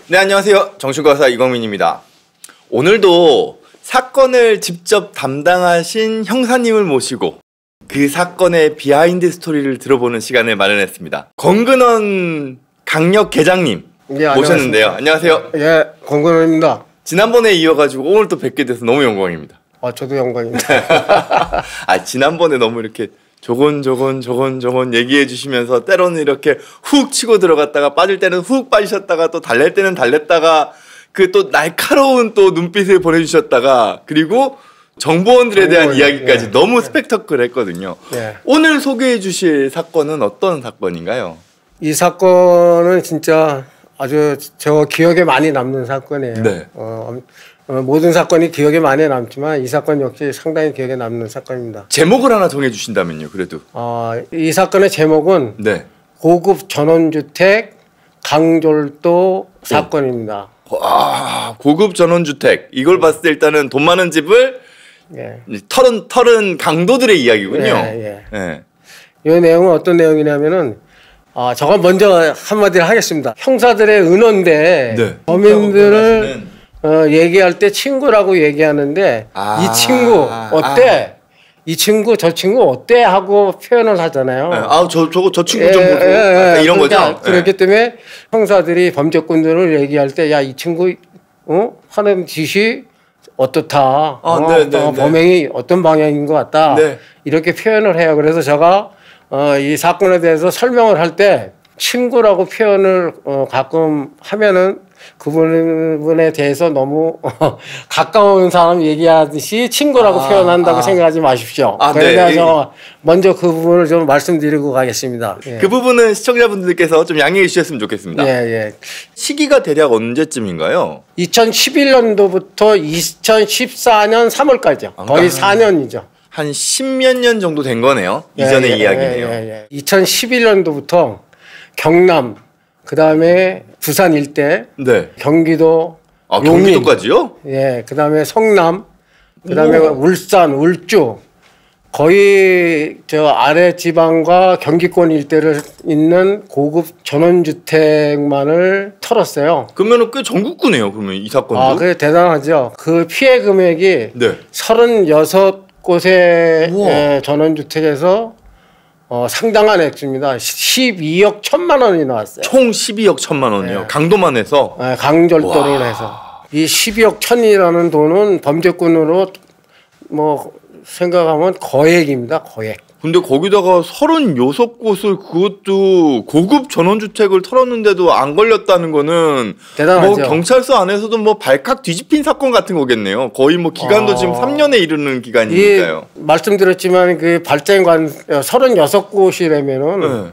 네, 안녕하세요. 정신과사 이광민입니다. 오늘도 사건을 직접 담당하신 형사님을 모시고 그 사건의 비하인드 스토리를 들어보는 시간을 마련했습니다. 권근원 강력계장님 모셨는데요. 안녕하세요. 예, 권근원입니다. 지난번에 이어가지고 오늘 또 뵙게 돼서 너무 영광입니다. 저도 영광입니다. 지난번에 너무 이렇게 조곤조곤 얘기해 주시면서 때로는 이렇게 훅 치고 들어갔다가 빠질 때는 훅 빠지셨다가 또 달랠 때는 달랬다가 그 또 날카로운 또 눈빛을 보내주셨다가 그리고 정보원들에 대한 이야기까지 너무 스펙터클했거든요. 오늘 소개해 주실 사건은 어떤 사건인가요? 이 사건은 진짜 아주 저 기억에 많이 남는 사건이에요. 네. 모든 사건이 기억에 많이 남지만 이 사건 역시 상당히 기억에 남는 사건입니다. 제목을 하나 정해주신다면요, 그래도. 이 사건의 제목은 고급 전원주택 강졸도 사건입니다. 고급 전원주택. 이걸 봤을 때 일단은 돈 많은 집을 털은 강도들의 이야기군요. 이 내용은 어떤 내용이냐면은 저가 먼저 한마디를 하겠습니다. 형사들의 은어인데 범인들을 얘기할 때 친구라고 얘기하는데 이 친구 어때? 이 친구 저 친구 어때? 하고 표현을 하잖아요. 저 친구 좀 보고 이런 거죠. 그렇기 때문에 형사들이 범죄꾼들을 얘기할 때 야 이 친구 하는 짓이 어떻다. 범행이 어떤 방향인 것 같다. 이렇게 표현을 해요. 그래서 제가 이 사건에 대해서 설명을 할 때 친구라고 표현을 가끔 하면은 그분에 대해서 너무 가까운 사람 얘기하듯이 친구라고 표현한다고 생각하지 마십시오. 그래서 먼저 그 부분을 좀 말씀드리고 가겠습니다. 그 부분은 시청자분들께서 좀 양해해 주셨으면 좋겠습니다. 시기가 대략 언제쯤인가요? 2011년도부터 2014년 3월까지요. 거의 4년이죠. 한 10몇 년 정도 된 거네요. 이전의 이야기네요. 2011년도부터 경남, 그 다음에 부산 일대, 경기도, 경기도까지요? 그 다음에 성남, 그 다음에 울산, 울주, 거의 저 아래 지방과 경기권 일대를 있는 고급 전원주택만을 털었어요. 그러면 꽤 전국구네요. 그러면 이 사건도. 그게 대단하죠. 그 피해 금액이 36곳의 전원주택에서 상당한 액수입니다. 12억 1천만 원이 나왔어요. 총 12억 1천만 원이요. 강도만 해서? 강절도를 해서. 이 12억 1천이라는 돈은 범죄꾼으로 생각하면 거액입니다. 거액. 근데 거기다가 36곳을 그것도 고급 전원주택을 털었는데도 안 걸렸다는 거는 대단하죠. 경찰서 안에서도 발칵 뒤집힌 사건 같은 거겠네요. 거의 기간도 지금 3년에 이르는 기간이니까요. 말씀드렸지만 그 발쟁관 36곳이라면은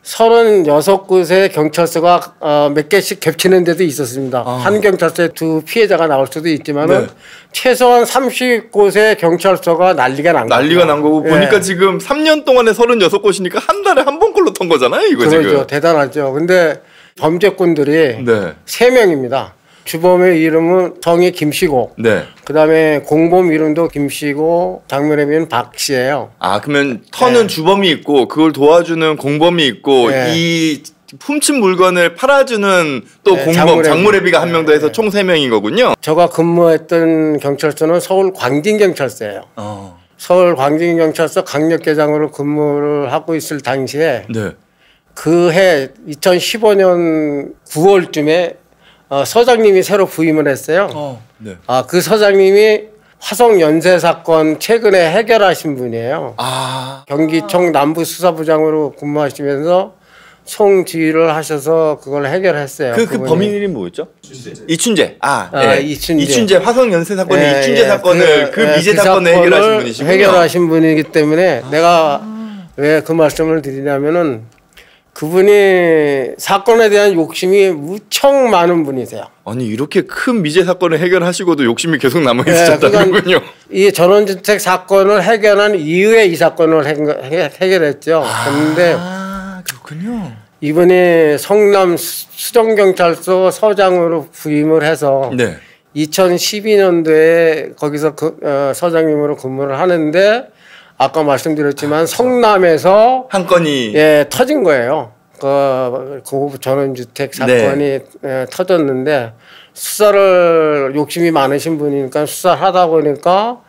36곳의 경찰서가 몇 개씩 겹치는 데도 있었습니다. 한 경찰서에 두 피해자가 나올 수도 있지만은 최소한 30곳의 경찰서가 난리가 난 거예요. 난리가 난 거고 보니까 지금 3년 동안에 36곳이니까 한 달에 한 번꼴로 턴 거잖아요, 이거 그렇죠. 지금. 대단하죠. 근데 범죄꾼들이 3명입니다. 주범의 이름은 성이 김씨고, 그 다음에 공범 이름도 김씨고, 장면의 박씨예요. 그러면 터는 주범이 있고, 그걸 도와주는 공범이 있고, 이 훔친 물건을 팔아주는 또 공범, 장무래비가 한 명 더 해서 총 3명인 거군요. 제가 근무했던 경찰서는 서울 광진경찰서예요. 서울 광진경찰서 강력계장으로 근무를 하고 있을 당시에 그 해 2015년 9월쯤에 서장님이 새로 부임을 했어요. 그 서장님이 화성 연쇄 사건 최근에 해결하신 분이에요. 경기청 남부수사부장으로 근무하시면서 총지휘를 하셔서 그걸 해결했어요. 그 범인 이름이 뭐였죠? 이춘재. 이춘재. 화성 연쇄 사건의 이춘재 사건을 그 미제 사건을 해결하신 분이시군요. 해결하신 분이기 때문에 내가 왜 그 말씀을 드리냐면은 그분이 사건에 대한 욕심이 무척 많은 분이세요. 아니 이렇게 큰 미제 사건을 해결하시고도 욕심이 계속 남아있었다는군요. 이 전원주택 사건을 해결한 이후에 이 사건을 해결했죠. 그런데 그렇군요. 이분이 성남 수정경찰서 서장으로 부임을 해서 2012년도에 거기서 서장님으로 근무를 하는데 아까 말씀드렸지만 성남에서 한 건이 터진 거예요. 고급 전원주택 사건이 터졌는데 수사를 욕심이 많으신 분이니까 수사를 하다 보니까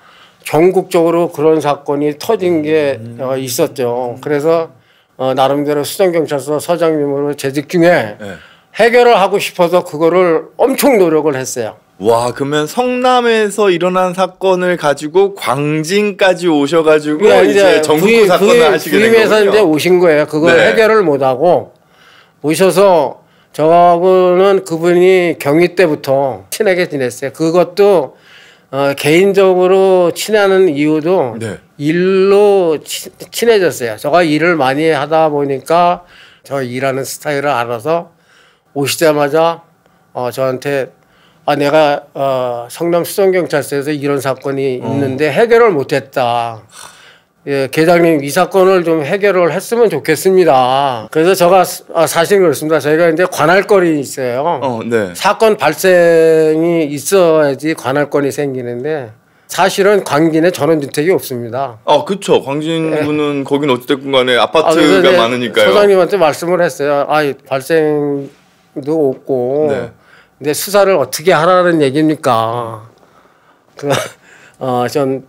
전국적으로 그런 사건이 터진 게 있었죠. 그래서 나름대로 수정경찰서 서장님으로 재직 중에 해결을 하고 싶어서 그거를 엄청 노력을 했어요. 와, 그러면 성남에서 일어난 사건을 가지고 광진까지 오셔가지고 이제 전국구 사건을 하시게 된 거군요. 부임해서 이제 오신 거예요. 그걸 해결을 못하고 오셔서 저하고는 그분이 경위 때부터 친하게 지냈어요. 그것도 개인적으로 친하는 이유도 일로 친해졌어요. 저가 일을 많이 하다 보니까 저 일하는 스타일을 알아서 오시자마자 저한테 내가 성남 수정경찰서에서 이런 사건이 있는데 해결을 못했다. 예, 계장님 이 사건을 좀 해결을 했으면 좋겠습니다. 그래서 제가 사실 그렇습니다. 저희가 이제 관할권이 있어요. 사건 발생이 있어야지 관할권이 생기는데 사실은 광진에 전원주택이 없습니다. 그렇죠. 광진군은 거긴 어찌됐건 간에 아파트가 많으니까요. 소장님한테 말씀을 했어요. 발생도 없고 근데 수사를 어떻게 하라는 얘기입니까? 전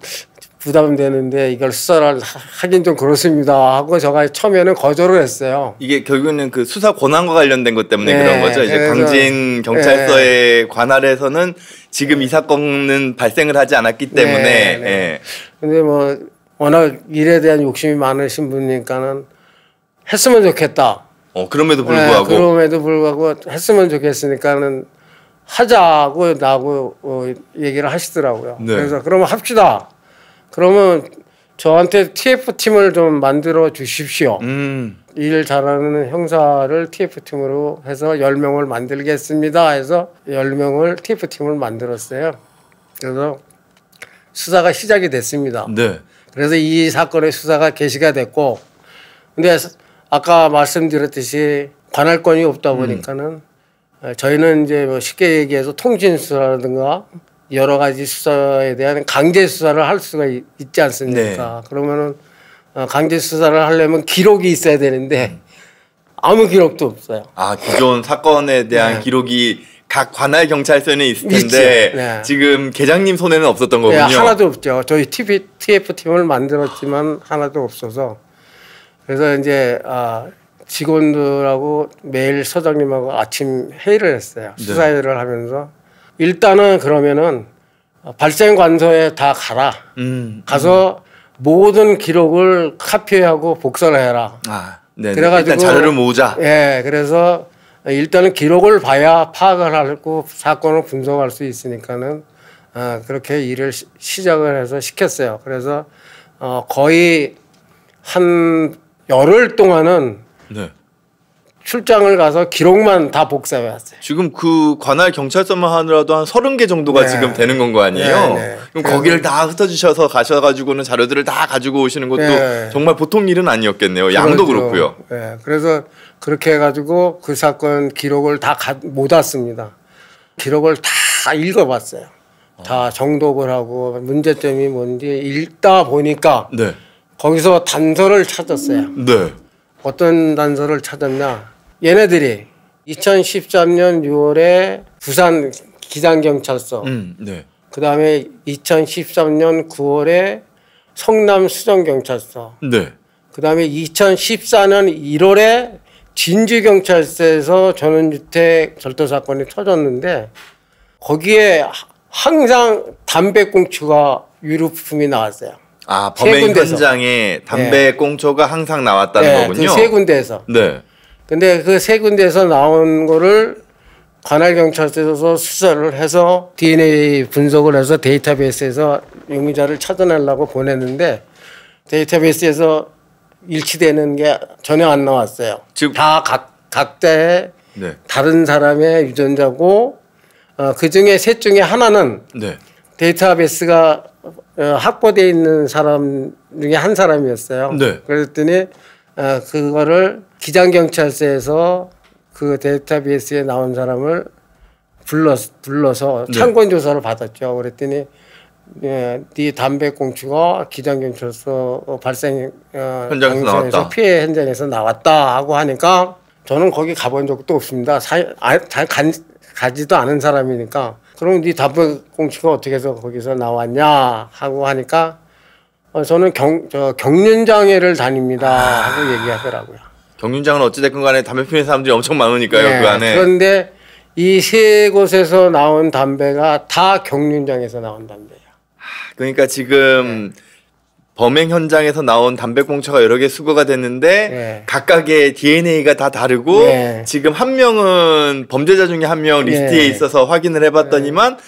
부담되는데 이걸 수사를 하긴 좀 그렇습니다 하고 제가 처음에는 거절을 했어요. 이게 결국에는 그 수사 권한과 관련된 것 때문에 그런 거죠. 이제 광진 경찰서의 관할에서는 지금 이 사건은 발생을 하지 않았기 때문에. 근데 뭐 워낙 일에 대한 욕심이 많으신 분이니까는 했으면 좋겠다. 그럼에도 불구하고 했으면 좋겠으니까는 하자고 나하고 얘기를 하시더라고요. 그래서 그러면 합시다. 그러면 저한테 TF팀을 좀 만들어 주십시오. 일 잘하는 형사를 TF팀으로 해서 10명을 만들겠습니다 해서 10명을 TF팀을 만들었어요. 그래서 수사가 시작이 됐습니다. 그래서 이 사건의 수사가 개시가 됐고 근데 아까 말씀드렸듯이 관할권이 없다 보니까는 저희는 이제 뭐 쉽게 얘기해서 통신수사라든가 여러 가지 수사에 대한 강제 수사를 할 수가 있지 않습니까? 그러면은 강제 수사를 하려면 기록이 있어야 되는데 아무 기록도 없어요. 기존 사건에 대한 기록이 각 관할 경찰서에는 있을 텐데 지금 계장님 손에는 없었던 거군요. 하나도 없죠. 저희 TF팀을 만들었지만 하나도 없어서 그래서 이제 직원들하고 매일 서장님하고 아침 회의를 했어요. 수사회를 하면서 일단은 그러면은 발생관서에 다 가라. 가서 모든 기록을 카피하고 복사를 해라. 그래가지고 일단 자료를 모으자. 그래서 일단은 기록을 봐야 파악을 하고 사건을 분석할 수 있으니까는 그렇게 일을 시작을 해서 시켰어요. 그래서 거의 한 열흘 동안은 출장을 가서 기록만 다 복사해 왔어요. 지금 그 관할 경찰서만 하느라도 한 30개 정도가 지금 되는 건 거 아니에요? 그럼 거기를 다 흩어지셔서 가셔가지고는 자료들을 다 가지고 오시는 것도 정말 보통 일은 아니었겠네요. 양도 그렇고요. 그래서 그렇게 해가지고 그 사건 기록을 다 못 왔습니다. 기록을 다 읽어봤어요. 다 정독을 하고 문제점이 뭔지 읽다 보니까 거기서 단서를 찾았어요. 어떤 단서를 찾았냐? 얘네들이 2013년 6월에 부산 기장경찰서, 그 다음에 2013년 9월에 성남 수정경찰서, 그 다음에 2014년 1월에 진주경찰서에서 전원주택 절도 사건이 터졌는데 거기에 항상 담배꽁초가 유류품이 나왔어요. 범행 현장에 담배꽁초가 항상 나왔다는 거군요. 그 세 군데에서. 근데 그 세 군데에서 나온 거를 관할경찰서에서 수사를 해서 DNA 분석을 해서 데이터베이스에서 용의자를 찾아내려고 보냈는데 데이터베이스에서 일치되는 게 전혀 안 나왔어요. 즉 다 각자의 다른 사람의 유전자고 그 중에 셋 중에 하나는 데이터베이스가 확보되어 있는 사람 중에 한 사람이었어요. 그랬더니 그거를 기장경찰서에서 그 데이터베이스에 나온 사람을 불러서 창권 조사를 받았죠. 그랬더니 네 담배꽁초가 기장경찰서 발생 현장에서 피해 현장에서 나왔다 하고 하니까 저는 거기 가본 적도 없습니다. 가지도 않은 사람이니까. 그럼 네 담배 꽁초가 어떻게 해서 거기서 나왔냐 하고 하니까 저는 경륜장애를 다닙니다 하고 얘기하더라고요. 경륜장은 어찌됐건 간에 담배 피우는 사람들이 엄청 많으니까요. 네, 그 안에. 그런데 이 세 곳에서 나온 담배가 다 경륜장에서 나온 담배예요. 그러니까 지금 범행 현장에서 나온 담배꽁초가 여러 개 수거가 됐는데 각각의 DNA가 다 다르고 지금 한 명은 범죄자 중에 한 명 리스트에 있어서 확인을 해봤더니만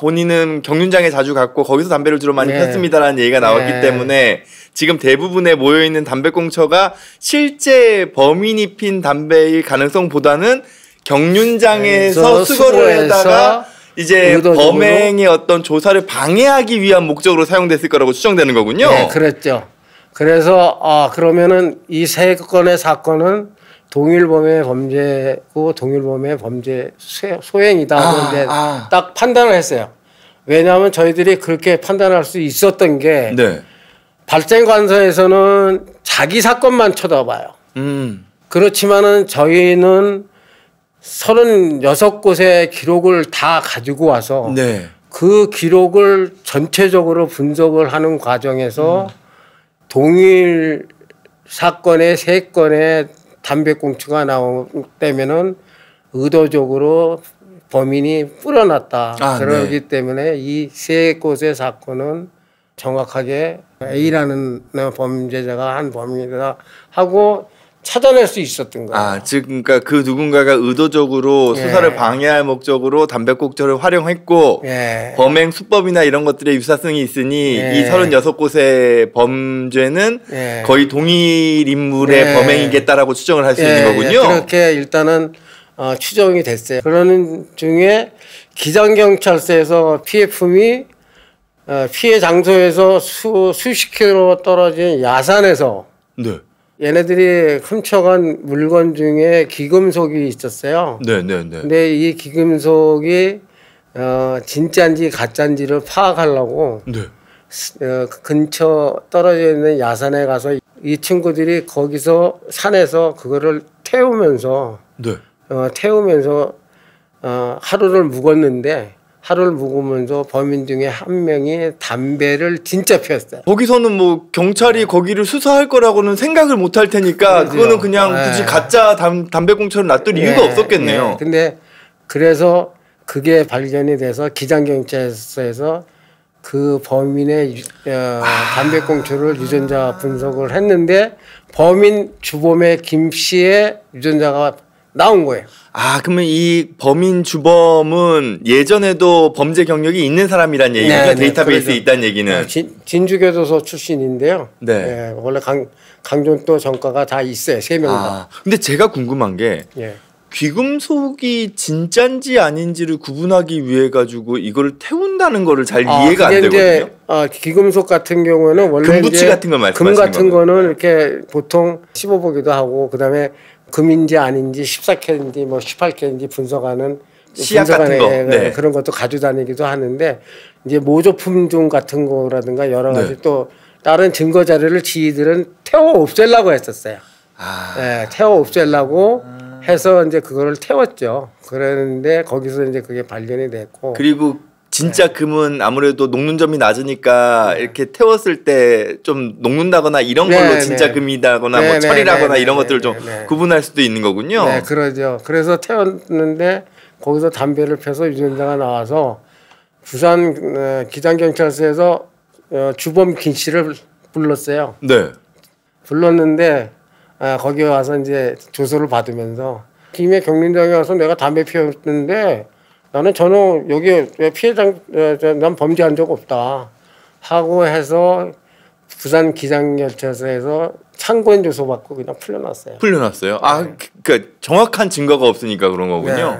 본인은 경륜장에 자주 갔고 거기서 담배를 주로 많이 폈습니다라는 얘기가 나왔기 때문에 지금 대부분의 모여있는 담배꽁초가 실제 범인이 핀 담배일 가능성보다는 경륜장에서 수거를 하다가 이제 의도적으로? 범행의 어떤 조사를 방해하기 위한 목적으로 사용됐을 거라고 추정되는 거군요. 네, 그랬죠. 그래서 그러면은 이 세 건의 사건은 동일범의 범죄고 동일범의 범죄 소행이다. 이제 딱 판단을 했어요. 왜냐하면 저희들이 그렇게 판단할 수 있었던 게 발생관서에서는 자기 사건만 쳐다봐요. 그렇지만은 저희는 36곳의 기록을 다 가지고 와서 그 기록을 전체적으로 분석을 하는 과정에서 동일 사건의 3건의 담배꽁초가 나오면은 의도적으로 범인이 뿌려놨다. 그러기 때문에 이 3곳의 사건은 정확하게 A라는 범죄자가 한 범인이다 하고 찾아낼 수 있었던 거예요. 즉 그러니까 그 누군가가 의도적으로 수사를 방해할 목적으로 담배꽁초를 활용했고 범행 수법이나 이런 것들의 유사성이 있으니 이 36곳의 범죄는 거의 동일 인물의 범행이겠다라고 추정을 할 수 있는 거군요. 그렇게 일단은 추정이 됐어요. 그러는 중에 기장경찰서에서 피해품이 피해 장소에서 수십 킬로 떨어진 야산에서 얘네들이 훔쳐간 물건 중에 기금속이 있었어요. 근데 이 기금속이 진짜인지 가짜인지를 파악하려고 근처 떨어져 있는 야산에 가서 이 친구들이 거기서 산에서 그거를 태우면서 하루를 묵었는데 하루를 묵으면서 범인 중에 한 명이 담배를 진짜 피웠어요. 거기서는 뭐 경찰이 거기를 수사할 거라고는 생각을 못 할 테니까 그거는 그냥 굳이 가짜 담배꽁초를 놔둘 이유가 없었겠네요. 근데 그래서 그게 발견이 돼서 기장경찰서에서 그 범인의 담배꽁초를 유전자 분석을 했는데 범인 주범의 김 씨의 유전자가 나온 거예요. 그러면 이 범인 주범은 예전에도 범죄 경력이 있는 사람이란 얘기죠? 데이터베이스에 있다는 얘기는. 진주교도소 출신인데요. 원래 강전도 전과가 다 있어요. 3명 다. 근데 제가 궁금한 게 귀금속이 진짠지 아닌지를 구분하기 위해 가지고 이걸 태운다는 거를 잘 이해가 안 되거든요. 귀금속 같은 경우는 원래 금부치 같은 거 말씀하시는 금 같은 거는 이렇게 보통 씹어보기도 하고 그다음에 금인지 아닌지 14K인지 뭐 18K인지 분석하는 시약 같은 거 그런 것도 가지고 다니기도 하는데 이제 모조품종 같은 거라든가 여러 가지 또 다른 증거 자료를 지휘들은 태워 없애려고 했었어요. 태워 없애려고 해서 이제 그거를 태웠죠. 그랬는데 거기서 이제 그게 발견이 됐고 그리고 진짜 금은 아무래도 녹는점이 낮으니까 이렇게 태웠을 때 좀 녹는다거나 이런 걸로 진짜 금이다거나 뭐 철이라거나 이런 것들을 좀 구분할 수도 있는 거군요. 그러죠. 그래서 태웠는데 거기서 담배를 펴서 유전자가 나와서 부산 기장경찰서에서 주범 김 씨를 불렀어요. 불렀는데 거기 와서 이제 조서를 받으면서 김해 경륜장에 와서 내가 담배 피웠는데 저는 여기 난 범죄한 적 없다 하고 해서 부산 기장경찰서에서 참고인 조서 받고 그냥 풀려났어요. 그러니까 정확한 증거가 없으니까 그런 거군요.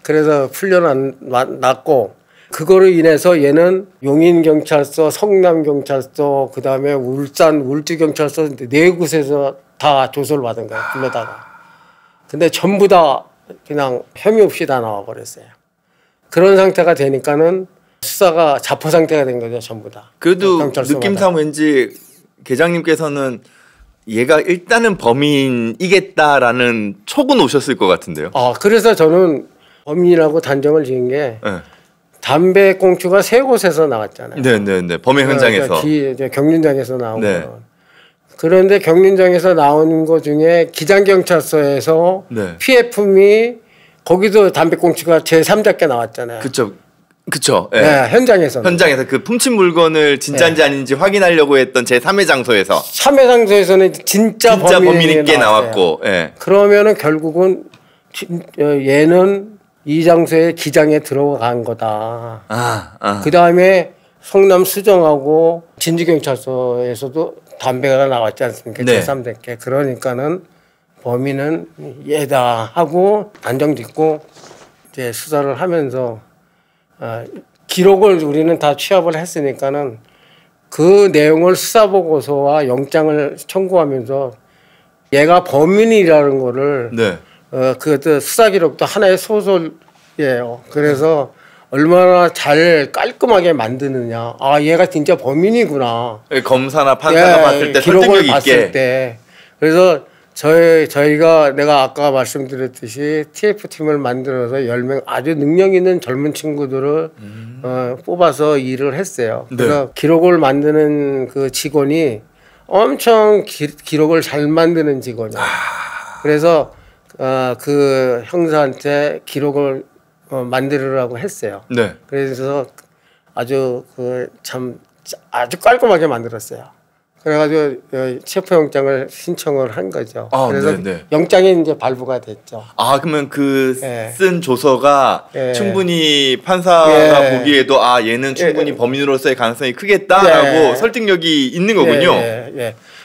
그래서 풀려났고 그거로 인해서 얘는 용인경찰서, 성남경찰서, 그다음에 울산 울주경찰서 4곳에서 다 조서를 받은 거예요. 불러다가. 근데 전부 다 그냥 혐의 없이 다 나와버렸어요. 그런 상태가 되니까는 수사가 자포 상태가 된 거죠. 전부 다. 그래도 느낌상 왠지 계장님께서는 얘가 일단은 범인이겠다라는 촉은 오셨을 것 같은데요. 그래서 저는 범인이라고 단정을 지은 게 네. 담배 꽁초가 3곳에서 나왔잖아요. 네네네. 범행 현장에서. 경륜장에서 나온 네. 거. 그런데 경륜장에서 나온 거 중에 기장경찰서에서 네. PF이 거기도 담배 꽁초가 제3자께 나왔잖아요. 그쵸. 네. 네, 현장에서 그 훔친 물건을 진짜인지 네. 아닌지 확인하려고 했던 제3회 장소에서. 3회 장소에서는 진짜 범인이 나왔고. 네. 그러면은 결국은 얘는 이 장소에 기장에 들어간 거다. 그 다음에 성남 수정하고 진주경찰서에서도 담배가 나왔지 않습니까? 네. 제3대께. 그러니까는 범인은 얘다 하고 단정 짓고 이제 수사를 하면서 기록을 우리는 다 취합을 했으니까는 그 내용을 수사보고서와 영장을 청구하면서 얘가 범인이라는 거를 네. 그 수사 기록도 하나의 소설이에요. 그래서 얼마나 잘 깔끔하게 만드느냐. 얘가 진짜 범인이구나. 검사나 판사가 봤을 때 기록을 봤을 때. 그래서 저희가 내가 아까 말씀드렸듯이 TF팀을 만들어서 10명 아주 능력 있는 젊은 친구들을 뽑아서 일을 했어요. 그래서 네. 기록을 만드는 그 직원이 엄청 기록을 잘 만드는 직원이에요. 그래서 그 형사한테 기록을 만들으라고 했어요. 네. 그래서 아주 아주 깔끔하게 만들었어요. 그래가지고 체포영장을 신청을 한 거죠. 그래서 네네. 영장이 이제 발부가 됐죠. 그러면 쓴 조서가 충분히 판사가 보기에도 얘는 충분히 범인으로서의 가능성이 크겠다라고 설득력이 있는 거군요.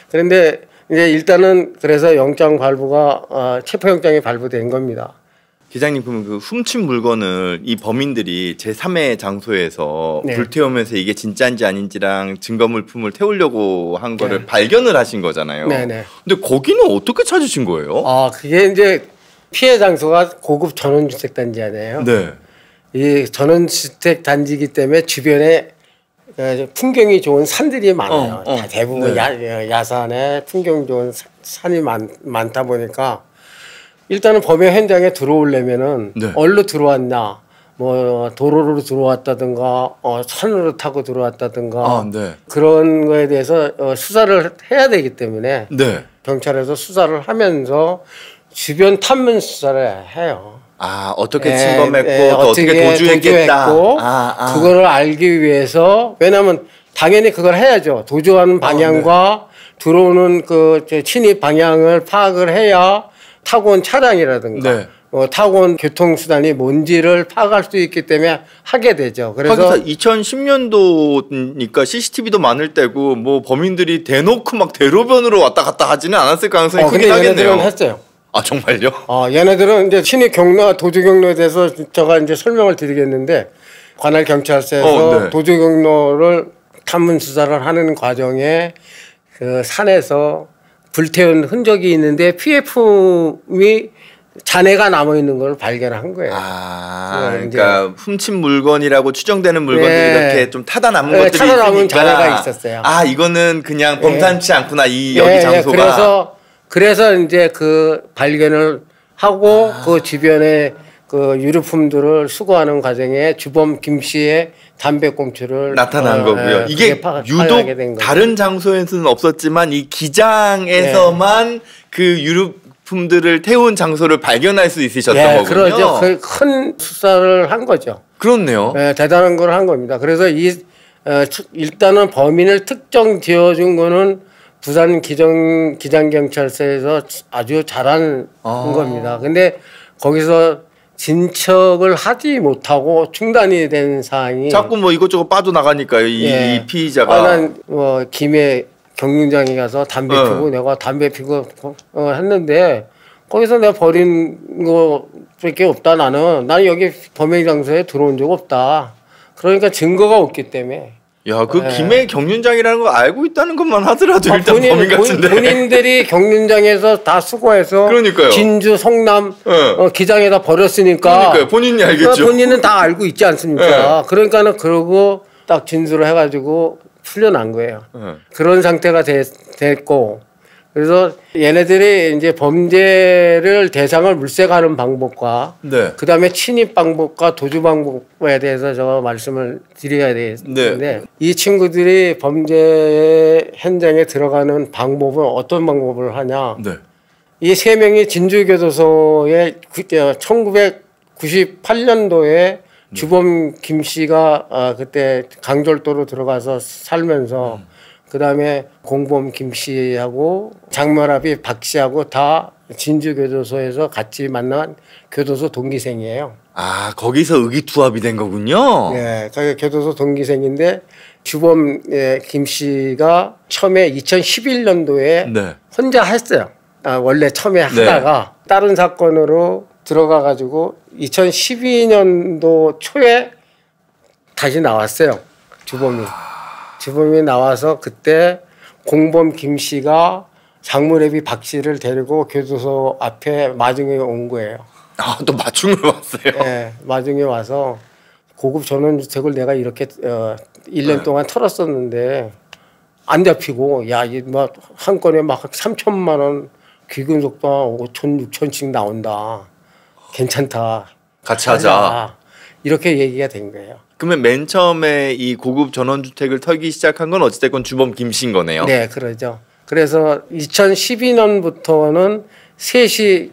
그런데 이제 일단은 그래서 영장 발부가 체포영장이 발부된 겁니다. 기장님, 그러면 그 훔친 물건을 이 범인들이 제3의 장소에서 불태우면서 이게 진짜인지 아닌지랑 증거물품을 태우려고 한 거를 발견을 하신 거잖아요. 네네. 근데 거기는 어떻게 찾으신 거예요? 그게 이제 피해 장소가 고급 전원주택 단지잖아요. 네. 이 전원주택 단지이기 때문에 주변에 풍경이 좋은 산들이 많아요. 대부분 야산에 풍경 좋은 산이 많다 보니까 일단은 범행 현장에 들어오려면은 어디로 들어왔냐, 뭐 도로로 들어왔다든가 산으로 타고 들어왔다든가 그런 거에 대해서 수사를 해야 되기 때문에 경찰에서 수사를 하면서 주변 탐문 수사를 해요. 어떻게 침범했고 또 어떻게 도주했겠다. 그거를 알기 위해서 왜냐하면 당연히 그걸 해야죠. 도주하는 방향과 들어오는 그 침입 방향을 파악을 해야 타고 온 차량이라든가 타고 온 교통수단이 뭔지를 파악할 수 있기 때문에 하게 되죠. 그래서 2010년도니까 CCTV도 많을 때고 뭐 범인들이 대놓고 막 대로변으로 왔다 갔다 하지는 않았을 가능성이 크긴 하겠네요. 얘네들은 했어요. 정말요? 얘네들은 이제 침입 경로, 도주 경로에 대해서 제가 이제 설명을 드리겠는데 관할 경찰서에서 도주 경로를 탐문 수사를 하는 과정에 그 산에서 불태운 흔적이 있는데 PF이 잔해가 남아 있는 걸 발견한 거예요. 그러니까 훔친 물건이라고 추정되는 물건들이 이렇게 좀 타다 남은 것들이 타다 남은 잔해가 있었어요. 이거는 그냥 범상치 않구나 여기 장소가. 그래서 이제 그 발견을 하고 그 주변에 그 유류품들을 수거하는 과정에 주범 김 씨의 담배꽁초를 나타난 거고요. 이게 유독 다른 장소에서는 없었지만 이 기장에서만 그 유류품들을 태운 장소를 발견할 수 있으셨던 거군요. 그렇죠. 큰 수사를 한 거죠. 그렇네요. 대단한 걸 한 겁니다. 그래서 일단은 범인을 특정 지어준 거는 부산 기장경찰서에서 아주 잘한 겁니다. 근데 거기서 진척을 하지 못하고 중단이 된 사항이 자꾸 뭐 이것저것 빠져나가니까요. 이 피의자가. 난 김해 경륜장에 가서 담배 피고 내가 담배 피고 했는데 거기서 내가 버린 거밖에 없다. 나는 여기 범행 장소에 들어온 적 없다. 그러니까 증거가 없기 때문에. 김해 경륜장이라는 거 알고 있다는 것만 하더라도 일단 범인 같은데. 본인들이 경륜장에서 다 수거해서 그러니까요. 진주, 성남 기장에다 버렸으니까. 그러니까요. 본인이 알겠죠. 본인은 다 알고 있지 않습니까? 그러니까는 그러고 딱 진술을 해가지고 풀려난 거예요. 그런 상태가 됐고 그래서 얘네들이 이제 범죄를 대상을 물색하는 방법과 네. 그다음에 침입 방법과 도주 방법에 대해서 제가 말씀을 드려야 되는데 네. 이 친구들이 범죄 현장에 들어가는 방법은 어떤 방법을 하냐. 네. 이 세 명이 진주교도소에 1998년도에 주범 김 씨가 그때 강절도로 들어가서 살면서 그다음에 공범 김 씨하고 장면합이 박 씨하고 다 진주교도소에서 같이 만난 교도소 동기생이에요. 아, 거기서 의기투합이 된 거군요. 네, 교도소 동기생인데 주범 김 씨가 처음에 2011년도에 네. 혼자 했어요. 원래 처음에 하다가 다른 사건으로 들어가 가지고 2012년도 초에 다시 나왔어요. 주범이 나와서 그때 공범 김 씨가 장무래비 박 씨를 데리고 교도소 앞에 마중에 온 거예요. 아, 또 마중을 왔어요? 네, 마중에 와서 고급 전원주택을 내가 이렇게 1년 동안 털었었는데 안 잡히고 야, 뭐 한 건에 막 3천만 원 귀금속도 한 5천, 6천씩 나온다. 괜찮다. 같이 하자. 이렇게 얘기가 된 거예요. 그러면 맨 처음에 이 고급 전원주택을 털기 시작한 건 어찌됐건 주범 김 씨인 거네요. 네, 그러죠. 그래서 2012년부터는 셋이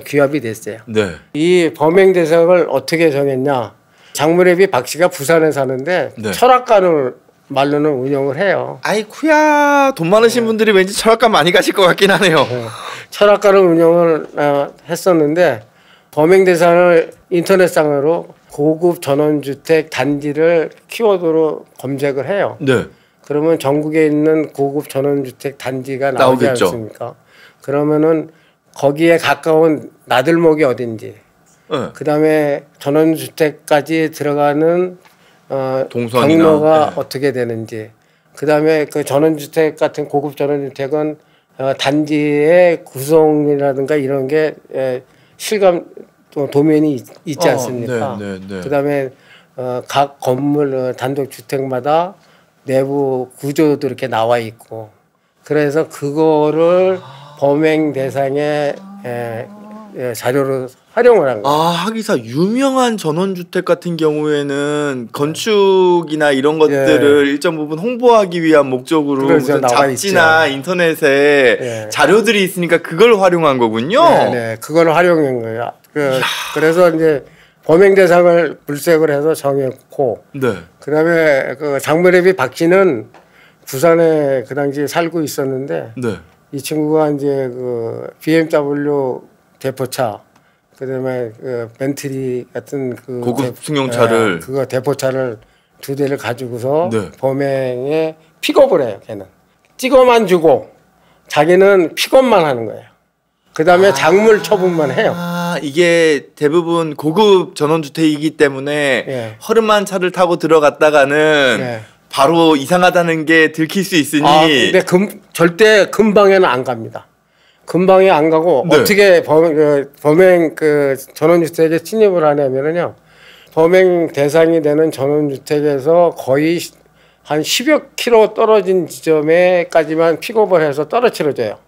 규합이 됐어요. 네. 이 범행 대상을 어떻게 정했냐. 장무래비 박 씨가 부산에 사는데 네. 철학관을 말로는 운영을 해요. 아이쿠야, 돈 많으신 분들이 왠지 철학관 많이 가실 것 같긴 하네요. 철학관을 운영을 했었는데 범행 대상을 인터넷상으로 고급 전원주택 단지를 키워드로 검색을 해요. 네. 그러면 전국에 있는 고급 전원주택 단지가 나오지 나오겠죠. 않습니까? 그러면은 거기에 가까운 나들목이 어딘지, 네. 그다음에 전원주택까지 들어가는 동선이나 경로가 네. 어떻게 되는지, 그다음에 그 전원주택 같은 고급 전원주택은 단지의 구성이라든가 이런 게 실감 도면이 있지 않습니까? 네. 그다음에 각 건물 단독 주택마다 내부 구조도 이렇게 나와 있고, 그래서 그거를 범행 대상의 자료로 활용을 한 거예요. 아, 하기사 유명한 전원주택 같은 경우에는 건축이나 이런 것들을 일정 부분 홍보하기 위한 목적으로 그렇죠, 무슨 잡지나 있죠. 인터넷에 자료들이 있으니까 그걸 활용한 거군요. 네, 그걸 활용한 거예요. 그래서 이제 범행 대상을 물색을 해서 정했고, 네. 그다음에 그 장무래비 박 씨는 부산에 그 당시에 살고 있었는데, 네. 이 친구가 이제 그 BMW 대포차, 그다음에 그 벤틀리 같은 그 고급 승용차를 그거 대포차를 2대를 가지고서 네. 범행에 픽업을 해요. 걔는 찍어만 주고 자기는 픽업만 하는 거예요. 그다음에 작물 처분만 해요. 아, 이게 대부분 고급 전원주택이기 때문에 허름한 차를 타고 들어갔다가는 바로 이상하다는 게 들킬 수 있으니. 근데 절대 근방에는 안 갑니다. 근방에 안 가고 어떻게 범행 그 전원주택에 침입을 하냐면요. 범행 대상이 되는 전원주택에서 거의 한 10여 킬로 떨어진 지점에까지만 픽업을 해서 떨어뜨려줘요.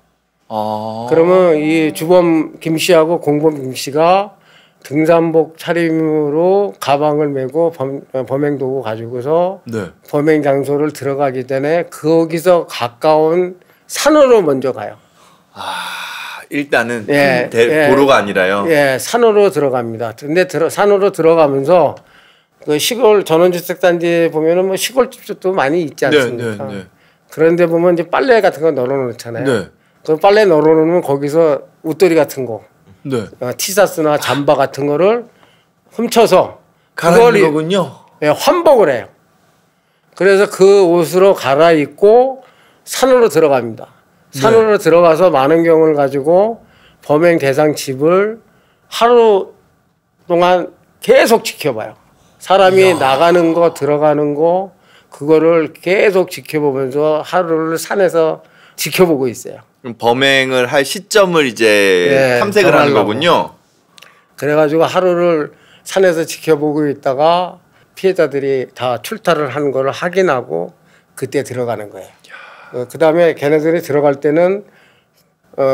그러면 이 주범 김 씨하고 공범 김 씨가 등산복 차림으로 가방을 메고 범행 도구 가지고서 범행 장소를 들어가기 전에 거기서 가까운 산으로 먼저 가요. 일단은 도로가 아니라요. 산으로 들어갑니다. 근데 산으로 들어가면서 그 시골 전원주택 단지 보면은 뭐 시골집도 많이 있지 않습니까? 그런데 보면 이제 빨래 같은 거 널어놓잖아요. 그 빨래 널어놓으면 거기서 웃돌이 같은 거, 티셔츠나 잠바 같은 거를 훔쳐서 갈아입는 거군요. 환복을 해요. 그래서 그 옷으로 갈아입고 산으로 들어갑니다. 산으로 들어가서 많은 경우를 가지고 범행 대상 집을 하루 동안 계속 지켜봐요. 사람이 나가는 거 들어가는 거 그거를 계속 지켜보면서 하루를 산에서 지켜보고 있어요. 그럼 범행을 할 시점을 이제 탐색을 하는 거군요. 그래가지고 하루를 산에서 지켜보고 있다가 피해자들이 다 출타를 하는 걸 확인하고 그때 들어가는 거예요. 그 다음에 걔네들이 들어갈 때는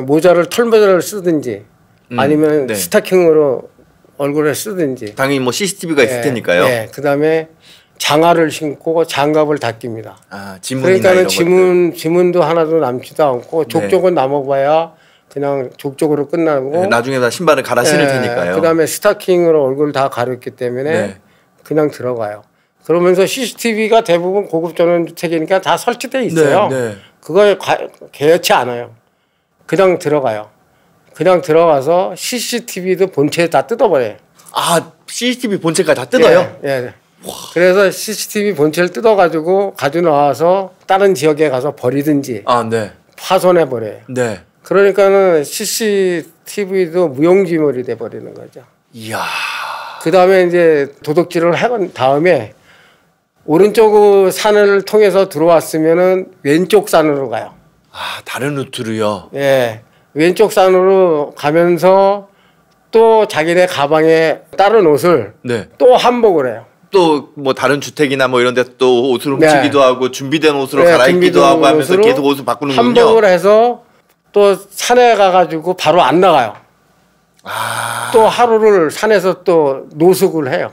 모자를 털모자를 쓰든지 아니면 네. 스타킹으로 얼굴에 쓰든지. 당연히 뭐 CCTV가 있을 테니까요. 네. 그다음에 장화를 신고 장갑을 다 낍니다. 아, 지문이나 그러니까는 지문도 하나도 남지도 않고 족족은 남아봐야 그냥 족족으로 끝나고 나중에 다 신발을 갈아 신을 테니까요. 그다음에 스타킹으로 얼굴 다 가렸기 때문에 그냥 들어가요. 그러면서 CCTV가 대부분 고급 전원주택이니까 다 설치돼 있어요. 그거에 개의치 않아요. 그냥 들어가요. 그냥 들어가서 CCTV도 본체에 다 뜯어버려요. 아, CCTV 본체까지 다 뜯어요? 예. 그래서 CCTV 본체를 뜯어가지고 가지고 나와서 다른 지역에 가서 버리든지 파손해 버려요. 네. 그러니까는 CCTV도 무용지물이 돼 버리는 거죠. 이야. 그 다음에 이제 도둑질을 해본 다음에 오른쪽 산을 통해서 들어왔으면은 왼쪽 산으로 가요. 아, 다른 루트로요? 예. 왼쪽 산으로 가면서 또 자기네 가방에 다른 옷을 또 한복을 해요. 또 뭐 다른 주택이나 뭐 이런 데 또 옷을 훔치기도 하고 준비된 옷으로 갈아입기도 하고 하면서 계속 옷을 바꾸는군요. 한복을 해서 또 산에 가가지고 바로 안 나가요. 또 하루를 산에서 또 노숙을 해요.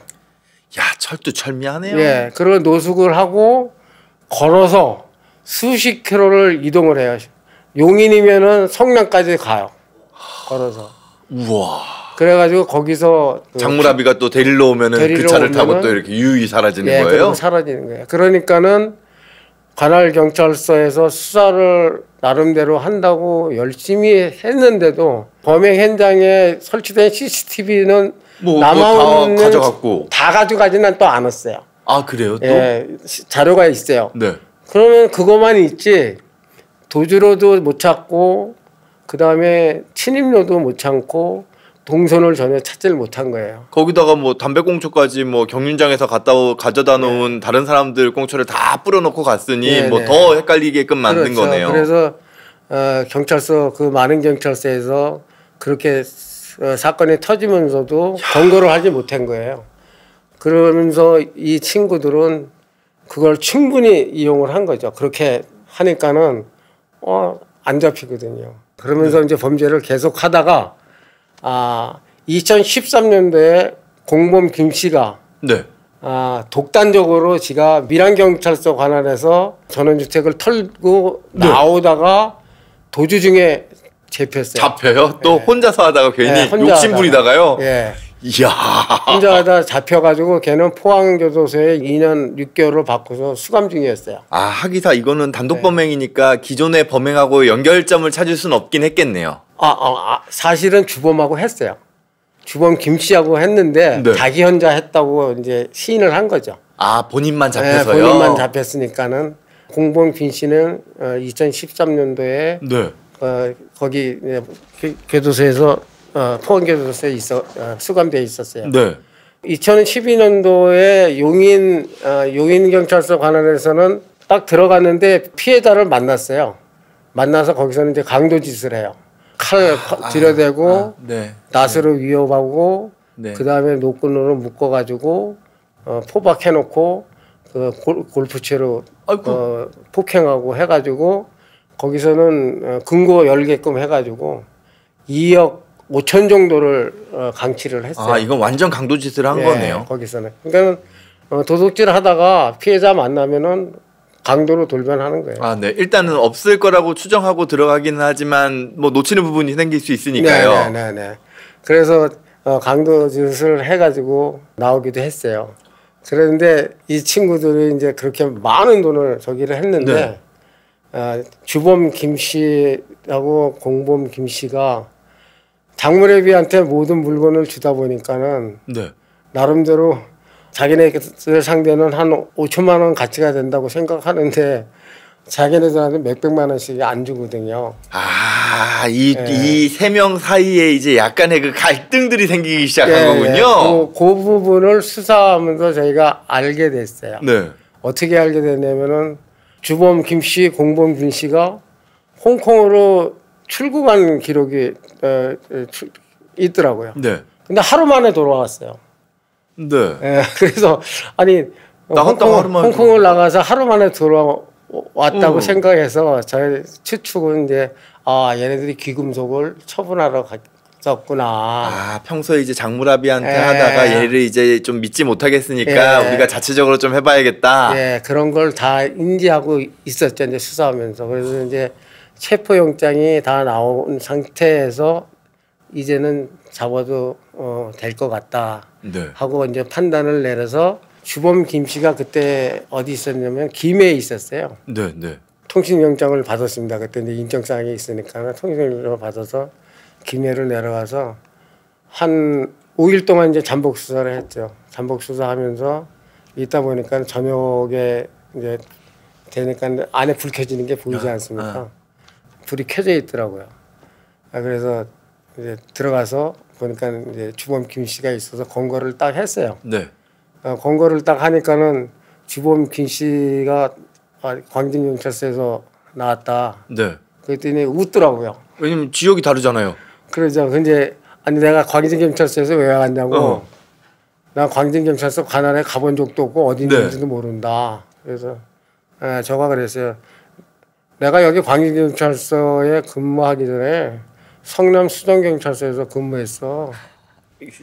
야, 철두철미하네요. 예, 그런 노숙을 하고 걸어서 수십 킬로를 이동을 해요. 용인이면은 성남까지 가요. 걸어서. 우와. 그래가지고 거기서 장무라비가 또 데리러 오면은 그 차를 타고 또 이렇게 유유히 사라지는 거예요? 사라지는 거예요. 그러니까는 관할 경찰서에서 수사를 나름대로 한다고 열심히 했는데도 범행 현장에 설치된 CCTV는 남아있는 다 가져갔고 다 가져가지는 또 않았어요. 아, 그래요? 또? 예, 자료가 있어요. 네. 그러면 그것만 있지 도주로도 못 찾고 그 다음에 침입로도 못 찾고 동선을 전혀 찾지를 못한 거예요. 거기다가 뭐 담배꽁초까지 뭐 경륜장에서 가져다 놓은 다른 사람들 꽁초를 다 뿌려놓고 갔으니 뭐 더 헷갈리게끔 만든 거네요. 그래서 경찰서 그 많은 경찰서에서 그렇게 사건이 터지면서도 검거를 하지 못한 거예요. 그러면서 이 친구들은 그걸 충분히 이용을 한 거죠. 그렇게 하니까는 안 잡히거든요. 그러면서 이제 범죄를 계속 하다가 2013년도에 공범 김 씨가 독단적으로 지가 밀양경찰서 관할에서 전원주택을 털고 나오다가 도주 중에 잡혀요? 또 혼자서 하다가 괜히 욕심부리다가요? 이야. 혼자 하다 잡혀가지고 걔는 포항교도소에 2년 6개월을 받고서 수감 중이었어요. 아, 하기사 이거는 단독 범행이니까 기존의 범행하고 연결점을 찾을 수는 없긴 했겠네요. 사실은 주범하고 했어요. 주범 김 씨하고 했는데 자기 혼자 했다고 이제 시인을 한 거죠. 아, 본인만 잡혀서요? 본인만 잡혔으니까는 공범 김 씨는 2013년도에 거기 교도소에서 포항교도소에 수감되어 있었어요. 2012년도에 용인경찰서 관할에서는 딱 들어갔는데 피해자를 만났어요. 만나서 거기서는 이제 강도짓을 해요. 칼 들여대고 낫으로 위협하고 그 다음에 노끈으로 묶어가지고 포박해놓고 그 골프채로 폭행하고 해가지고 거기서는 금고 열게끔 해가지고 2억 5천 정도를 강치를 했어요. 이건 완전 강도짓을 한 거네요. 거기서는. 그러니까 도둑질 하다가 피해자 만나면은 강도로 돌변하는 거예요. 네. 일단은 없을 거라고 추정하고 들어가기는 하지만 뭐 놓치는 부분이 생길 수 있으니까요. 네. 그래서 강도짓을 해가지고 나오기도 했어요. 그런데 이 친구들이 이제 그렇게 많은 돈을 저기를 했는데 주범 김 씨하고 공범 김 씨가 장무래비한테 모든 물건을 주다 보니까는 나름대로 자기네들 상대는 한 5천만 원 가치가 된다고 생각하는데 자기네들한테 몇백만 원씩 안 주거든요. 이 세 명 사이에 이제 약간의 그 갈등들이 생기기 시작한 거군요. 그 부분을 수사하면서 저희가 알게 됐어요. 어떻게 알게 됐냐면은 주범 김 씨, 공범 김 씨가 홍콩으로 출국한 기록이 있더라고요. 근데 하루 만에 돌아왔어요. 그래서 홍콩을 나가서 하루 만에 돌아왔다고 생각해서 저희 추측은 이제 아 얘네들이 귀금속을 처분하러 갔었구나. 아 평소에 이제 장무라비한테 하다가 얘를 이제 좀 믿지 못하겠으니까 우리가 자체적으로 좀 해봐야겠다. 예, 그런 걸 다 인지하고 있었죠. 이제 수사하면서. 그래서 이제 체포영장이 다 나온 상태에서 이제는 잡아도 될 것 같다 하고 이제 판단을 내려서 주범 김 씨가 그때 어디 있었냐면 김해에 있었어요. 네, 네. 통신영장을 받았습니다. 그때 이제 인적사항이 있으니까 통신영장을 받아서 김해로 내려가서 한 5일 동안 이제 잠복 수사를 했죠. 잠복 수사하면서 있다 보니까 저녁에 이제 되니까 안에 불 켜지는 게 보이지 않습니까? 불이 켜져 있더라고요. 그래서 이제 들어가서 보니까 이제 주범 김 씨가 있어서 검거를 딱 했어요. 네. 검거를 딱 하니까는 주범 김 씨가 광진경찰서에서 나왔다. 네. 그랬더니 웃더라고요. 왜냐면 지역이 다르잖아요. 그러죠. 근데 아니 내가 광진경찰서에서 왜 왔냐고. 나 광진경찰서 관할에 가본 적도 없고 어디 있는지도 모른다. 그래서 저가 그랬어요. 내가 여기 광진경찰서에 근무하기 전에 성남 수정경찰서에서 근무했어.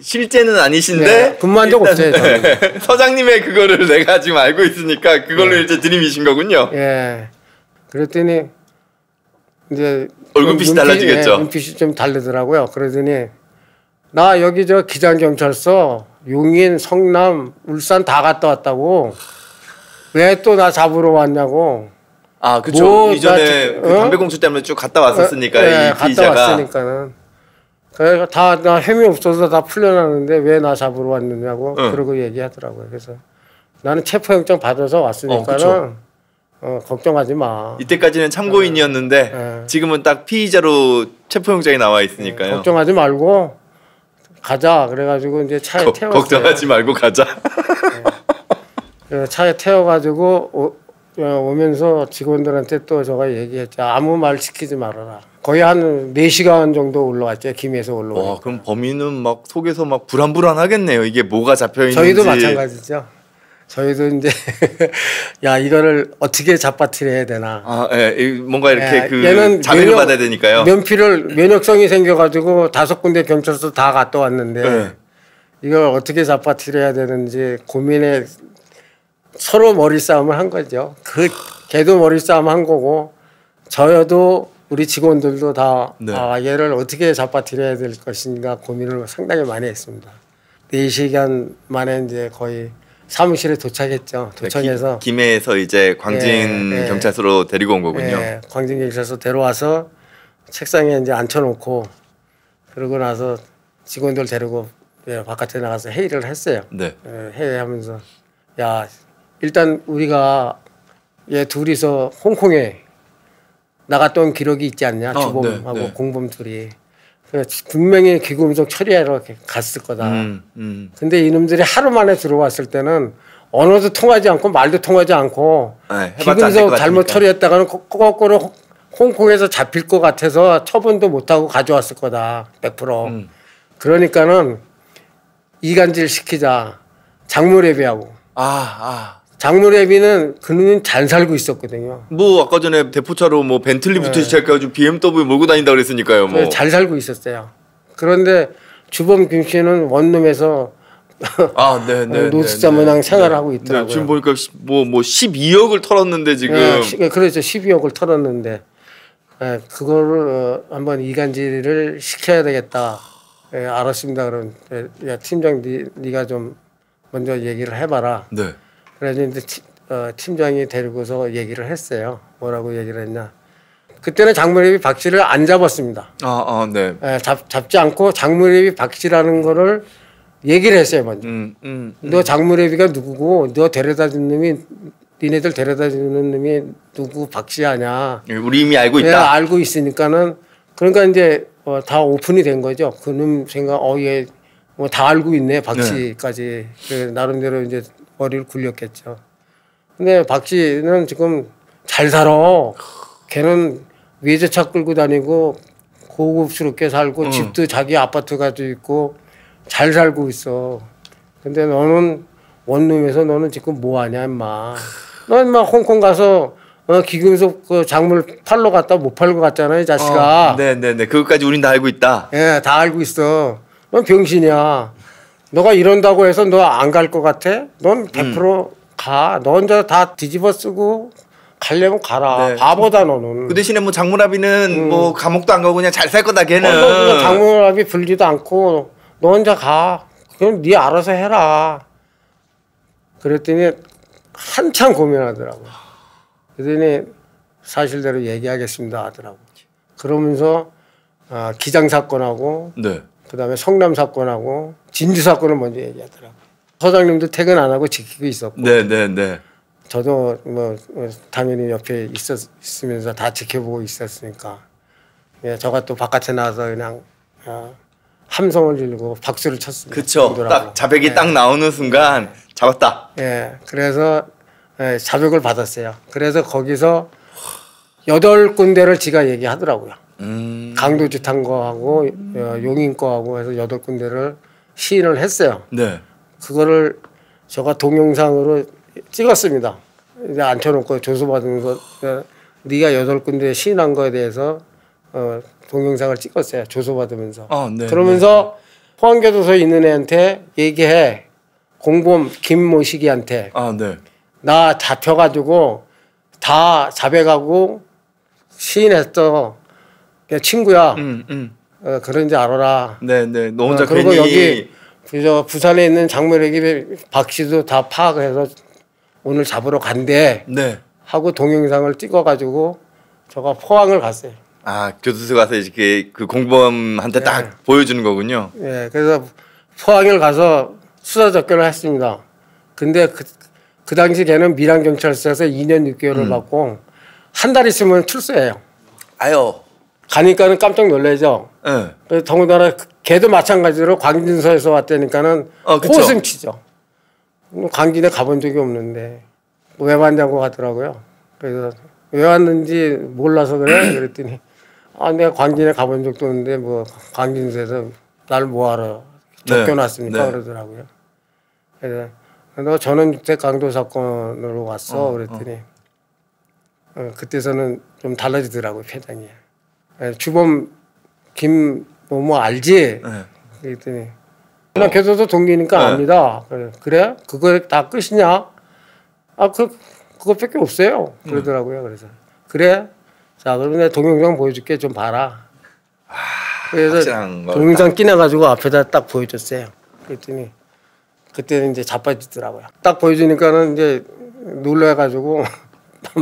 실제는 아니신데 네, 근무한 적 없어요. 저는. 서장님의 그거를 내가 지금 알고 있으니까 그걸로 이제 들이미신 거군요. 예. 그랬더니 이제 얼굴빛이 달라지겠죠. 눈빛이 좀 다르더라고요. 그러더니 나 여기 저 기장경찰서 용인, 성남, 울산 다 갔다 왔다고. 왜 또 나 잡으러 왔냐고. 아, 그렇죠. 뭐, 이전에 그 담배 공수 때문에 쭉 갔다 왔었으니까 이 피의자가. 갔다 왔으니까는. 그래서 나 혐의 없어서 다 풀려나는데 왜 나 잡으러 왔느냐고 그러고 얘기하더라고요. 그래서 나는 체포영장 받아서 왔으니까는 걱정하지 마. 이때까지는 참고인이었는데 지금은 딱 피의자로 체포영장이 나와 있으니까요. 걱정하지 말고 가자. 그래가지고 이제 차에 태웠어요. 걱정하지 말고 가자. 차에 태워가지고 오면서 직원들한테 또 제가 얘기했죠. 아무 말 시키지 말아라. 거의 한 4시간 정도 올라왔죠. 김해에서 올라오니까. 와, 그럼 범인은 막 속에서 막 불안불안하겠네요. 이게 뭐가 잡혀있는지. 저희도 마찬가지죠. 저희도 이제 야 이거를 어떻게 잡아뜨려야 되나. 아, 예, 뭔가 이렇게 그 자비를 받아야 되니까요. 면역성이 생겨가지고 5군데 경찰서 다 갔다 왔는데 이걸 어떻게 잡아뜨려야 되는지 고민에 서로 머리 싸움을 한 거죠. 걔도 머리 싸움 한 거고 저여도 우리 직원들도 다 얘를 어떻게 잡아뜨려야 될 것인가 고민을 상당히 많이 했습니다. 4시간 만에 이제 거의 사무실에 도착했죠. 도착해서 김해에서 이제 광진 경찰서로 데리고 온 거군요. 광진 경찰서 데려와서 책상에 이제 앉혀놓고 그러고 나서 직원들 데리고 바깥에 나가서 회의를 했어요. 네. 회의하면서 야 일단 우리가 얘 둘이서 홍콩에 나갔던 기록이 있지 않냐. 주범하고 공범 둘이. 분명히 귀금속 처리하러 갔을 거다. 근데 이놈들이 하루 만에 들어왔을 때는 언어도 통하지 않고 말도 통하지 않고 귀금속 잘못 처리했다가는 거꾸로 홍콩에서 잡힐 것 같아서 처분도 못하고 가져왔을 거다. 100%. 그러니까는 이간질 시키자. 장무래비하고. 장무래비는 그는 잘 살고 있었거든요. 뭐 아까 전에 대포차로 뭐 벤틀리부터 시작해가지고 BMW 몰고 다닌다 그랬으니까요. 뭐 잘 살고 있었어요. 그런데 주범 김 씨는 원룸에서 노숙자 모양 생활하고 있더라고요. 지금 보니까 뭐 12억을 털었는데 지금. 그렇죠. 12억을 털었는데 그거를 한번 이간질을 시켜야 되겠다. 알았습니다. 그럼 야 팀장 네가 좀 먼저 얘기를 해봐라. 네. 그래서 이제 팀장이 데리고서 얘기를 했어요. 뭐라고 얘기를 했냐. 그때는 장무래비 박 씨를 안 잡았습니다. 네. 잡지 않고 장무래비 박 씨라는 거를 얘기를 했어요. 먼저. 너 장무래비가 누구고 너 데려다준 놈이 니네들 데려다주는 놈이 누구 박 씨 아냐. 우리 이미 알고 있다. 알고 있으니까는 그러니까 이제 다 오픈이 된 거죠. 그놈 생각 얘 뭐 다 알고 있네 박 씨까지. 나름대로 이제 머리를 굴렸겠죠. 근데 박 씨는 지금 잘 살아. 걔는 외제차 끌고 다니고 고급스럽게 살고 집도 자기 아파트 가지고 있고 잘 살고 있어. 근데 너는 원룸에서 너는 지금 뭐 하냐 임마. 너 임마 홍콩 가서 기금속 그 작물 팔러 갔다 못 팔고 갔잖아요, 이 자식아. 네네네. 그것까지 우린 다 알고 있다. 예, 다 알고 있어. 넌 병신이야. 너가 이런다고 해서 너 안 갈 것 같아? 넌 100% 가. 너 혼자 다 뒤집어 쓰고 가려면 가라. 네. 바보다 너는. 그 대신에 뭐 장무라비는 뭐 감옥도 안 가고 그냥 잘 살 거다 걔는. 너 장무라비 불지도 않고 너 혼자 가. 그럼 네 알아서 해라. 그랬더니 한참 고민하더라고. 그랬더니 사실대로 얘기하겠습니다 하더라고. 그러면서 기장 사건하고 네. 그다음에 성남 사건하고 진주 사건을 먼저 얘기하더라고. 서장님도 퇴근 안 하고 지키고 있었고. 네네네. 저도 뭐 당연히 옆에 있으면서 다 지켜보고 있었으니까. 예, 저가 또 바깥에 나와서 그냥 함성을 지르고 박수를 쳤습니다. 그렇죠. 딱 자백이 딱 나오는 순간 잡았다. 예, 그래서 자백을 받았어요. 그래서 거기서 8군데를 지가 얘기하더라고요. 강도짓 한 거하고 용인 거하고 해서 8군데를 시인을 했어요. 네. 그거를 제가 동영상으로 찍었습니다. 이제 앉혀놓고 조소받으면서 네가 8군데 시인한 거에 대해서 동영상을 찍었어요. 조소받으면서. 네, 그러면서 포항교도소에 있는 애한테 얘기해. 공범 김모식이한테. 네. 나 잡혀가지고 다 자백하고 시인했어. 그냥 친구야. 그런지 알아라. 네네. 너 혼자 그리고 괜히 여기 부산에 있는 장모래기 박 씨도 다 파악해서 오늘 잡으러 간대. 네. 하고 동영상을 찍어가지고 제가 포항을 갔어요. 교도소 가서 이렇게 그 공범한테 딱 보여주는 거군요. 예, 그래서 포항을 가서 수사 접견을 했습니다. 근데 그 당시 걔는 밀양경찰서에서 2년 6개월을 받고 한 달 있으면 출소해요. 아유. 가니까는 깜짝 놀라죠. 네. 더군다나 걔도 마찬가지로 광진서에서 왔다니까는 호승 치죠. 광진에 가본 적이 없는데 왜 왔냐고 하더라고요. 그래서 왜 왔는지 몰라서 그래. 그랬더니 내가 광진에 가본 적도 없는데 뭐 광진서에서 날 뭐하러 접견왔습니까? 네. 그러더라고요. 그래서 너 전원주택 강도 사건으로 왔어. 그랬더니 그때서는 좀 달라지더라고요. 표정이. 주범 김뭐뭐 알지? 그랬더니 나 교도소 동기니까 압니다. 그래? 그거 다 끝이냐? 그거밖에 없어요. 그러더라고요. 그래서 그래? 자, 그러면 내가 동영상 보여줄게. 좀 봐라. 그래서 동영상 끼내가지고 앞에다 딱 보여줬어요. 그랬더니 그때는 이제 자빠지더라고요. 딱 보여주니까는 이제 놀라가지고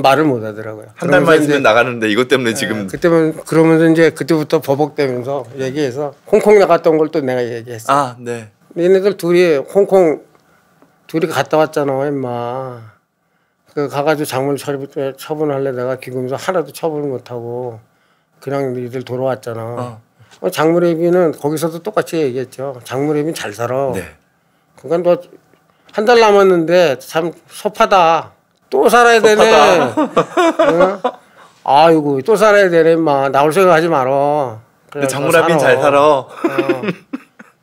말을 못 하더라고요. 한 달만 있으면 나가는데 이것 때문에 지금. 그때면 그러면서 이제 그때부터 버벅대면서 얘기해서 홍콩 나갔던 걸 또 내가 얘기했어. 네. 얘네들 둘이 홍콩 둘이 갔다 왔잖아, 임마. 그 가가지고 작물 처분하려다가 기금서 하나도 처분을 못하고 그냥 니들 돌아왔잖아. 작물회비는 거기서도 똑같이 얘기했죠. 작물회비는 잘 살아. 네. 그러니까 너 한 달 남았는데 참 섭하다. 또 살아야 되네. 응? 아이고 또 살아야 되네 임마. 나올 생각하지 말어. 근데 장무라빈 잘 살아.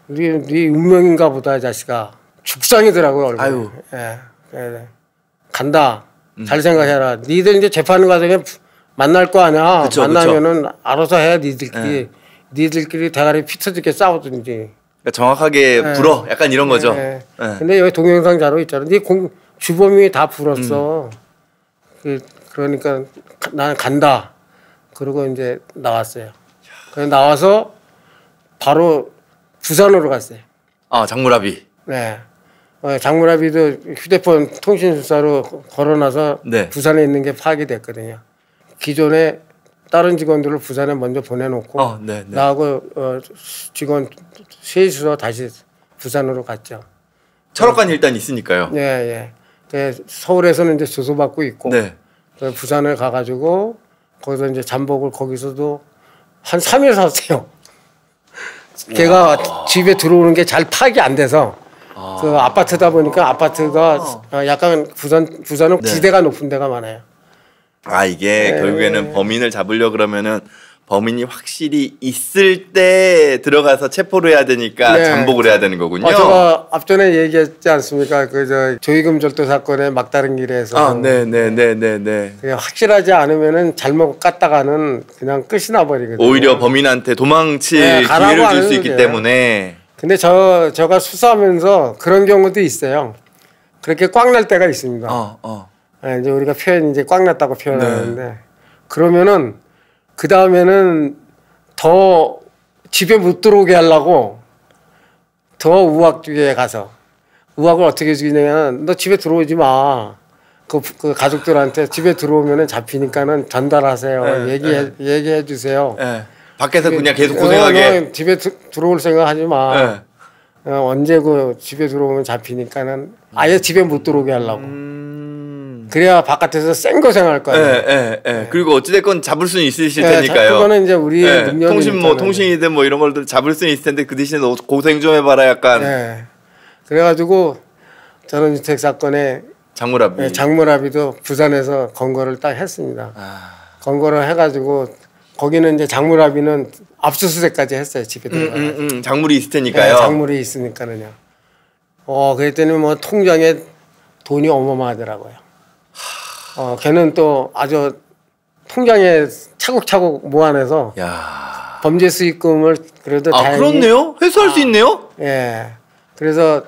네 운명인가 보다 이 자식아. 죽상이더라고요 얼굴. 아유. 예. 간다. 잘 생각해라. 니들 이제 재판 과정에 만날 거 아니야. 그쵸, 만나면은 알아서 해 니들끼리. 니들끼리 대가리 피 터지게 싸우든지. 그러니까 정확하게 불어. 약간 이런 거죠. 근데 여기 동영상 자료 있잖아. 네 주범이 다 불었어. 그러니까 나는 간다. 그러고 이제 나왔어요. 그래서 나와서 바로 부산으로 갔어요. 장무라비. 네. 장무라비도 휴대폰 통신수사로 걸어놔서 부산에 있는 게 파악이 됐거든요. 기존에 다른 직원들을 부산에 먼저 보내놓고 나하고 직원 셋이서 다시 부산으로 갔죠. 철학관이 일단 있으니까요. 예. 서울에서는 이제 조소받고 있고 부산을 가가지고 거기서 이제 잠복을 거기서도 한 3일 살았어요. 걔가 집에 들어오는 게 잘 파악이 안 돼서 그 아파트다 보니까 아파트가 약간 부산은 지대가 높은 데가 많아요. 이게 결국에는 범인을 잡으려 그러면은 범인이 확실히 있을 때 들어가서 체포를 해야 되니까 네. 잠복을 해야 되는 거군요. 제가 앞전에 얘기했지 않습니까? 그 조희금 절도 사건의 막다른 길에서. 네네네네네. 확실하지 않으면은 잘못 갔다가는 그냥 끝이 나버리거든요. 오히려 범인한테 도망칠 기회를 줄 수 있기 때문에. 근데 제가 수사하면서 그런 경우도 있어요. 그렇게 꽉 날 때가 있습니다. 이제 우리가 이제 꽉 났다고 표현하는데 네. 그러면은 그 다음에는 더 집에 못 들어오게 하려고 더 우악 쪽에 가서 우악을 어떻게 주냐면 너 집에 들어오지 마. 그 가족들한테 집에 들어오면은 잡히니까는 전달하세요. 네, 얘기해 주세요. 네. 밖에서 그냥 계속 고생하게. 집에 들어올 생각 하지 마. 네. 언제 집에 들어오면 잡히니까는 아예 집에 못 들어오게 하려고. 그래야 바깥에서 센 고생할 거예요. 네. 그리고 어찌됐건 잡을 수는 있으실 테니까요. 그거는 이제 우리의 능력이 통신이든 뭐 이런 걸 잡을 수는 있을 텐데 그 대신에 너 고생 좀 해봐라 약간. 네. 그래가지고 전원주택 사건에 장무라비도 부산에서 검거를 딱 했습니다. 검거를 해가지고 거기는 이제 장무라비는 압수수색까지 했어요. 집에 들어가. 작물이 있을 테니까요. 네, 작물이 있으니까는요. 그랬더니 뭐 통장에 돈이 어마어마하더라고요. 걔는 또 아주 통장에 차곡차곡 모아내서 범죄 수익금을 그래도 다행히 그렇네요. 회수할 수 있네요. 예. 그래서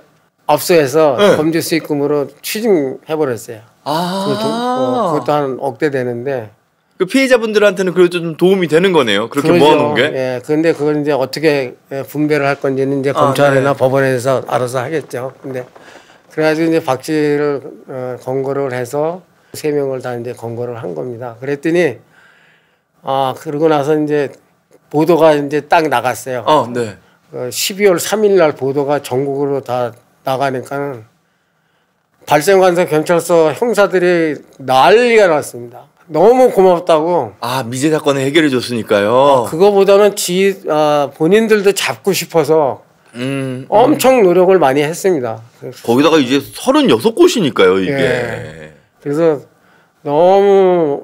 압수해서 네. 범죄 수익금으로 추징해버렸어요. 그것도 한 억대 되는데. 그 피해자분들한테는 그래도 좀 도움이 되는 거네요. 그렇게 그러죠. 모아놓은 게. 예. 그런데 그걸 이제 어떻게 분배를 할 건지는 이제 검찰이나 네. 법원에서 알아서 하겠죠. 근데 그래가지고 이제 박 씨를 검거를 해서 3명을 다 이제 검거를 한 겁니다. 그랬더니 그러고 나서 이제 보도가 이제 딱 나갔어요. 네. 12월 3일 날 보도가 전국으로 다 나가니까는 발생관서 경찰서 형사들이 난리가 났습니다. 너무 고맙다고. 미제 사건을 해결해 줬으니까요. 그거보다는 본인들도 잡고 싶어서 엄청 노력을 많이 했습니다. 거기다가 이제 36곳이니까요, 이게. 예. 그래서 너무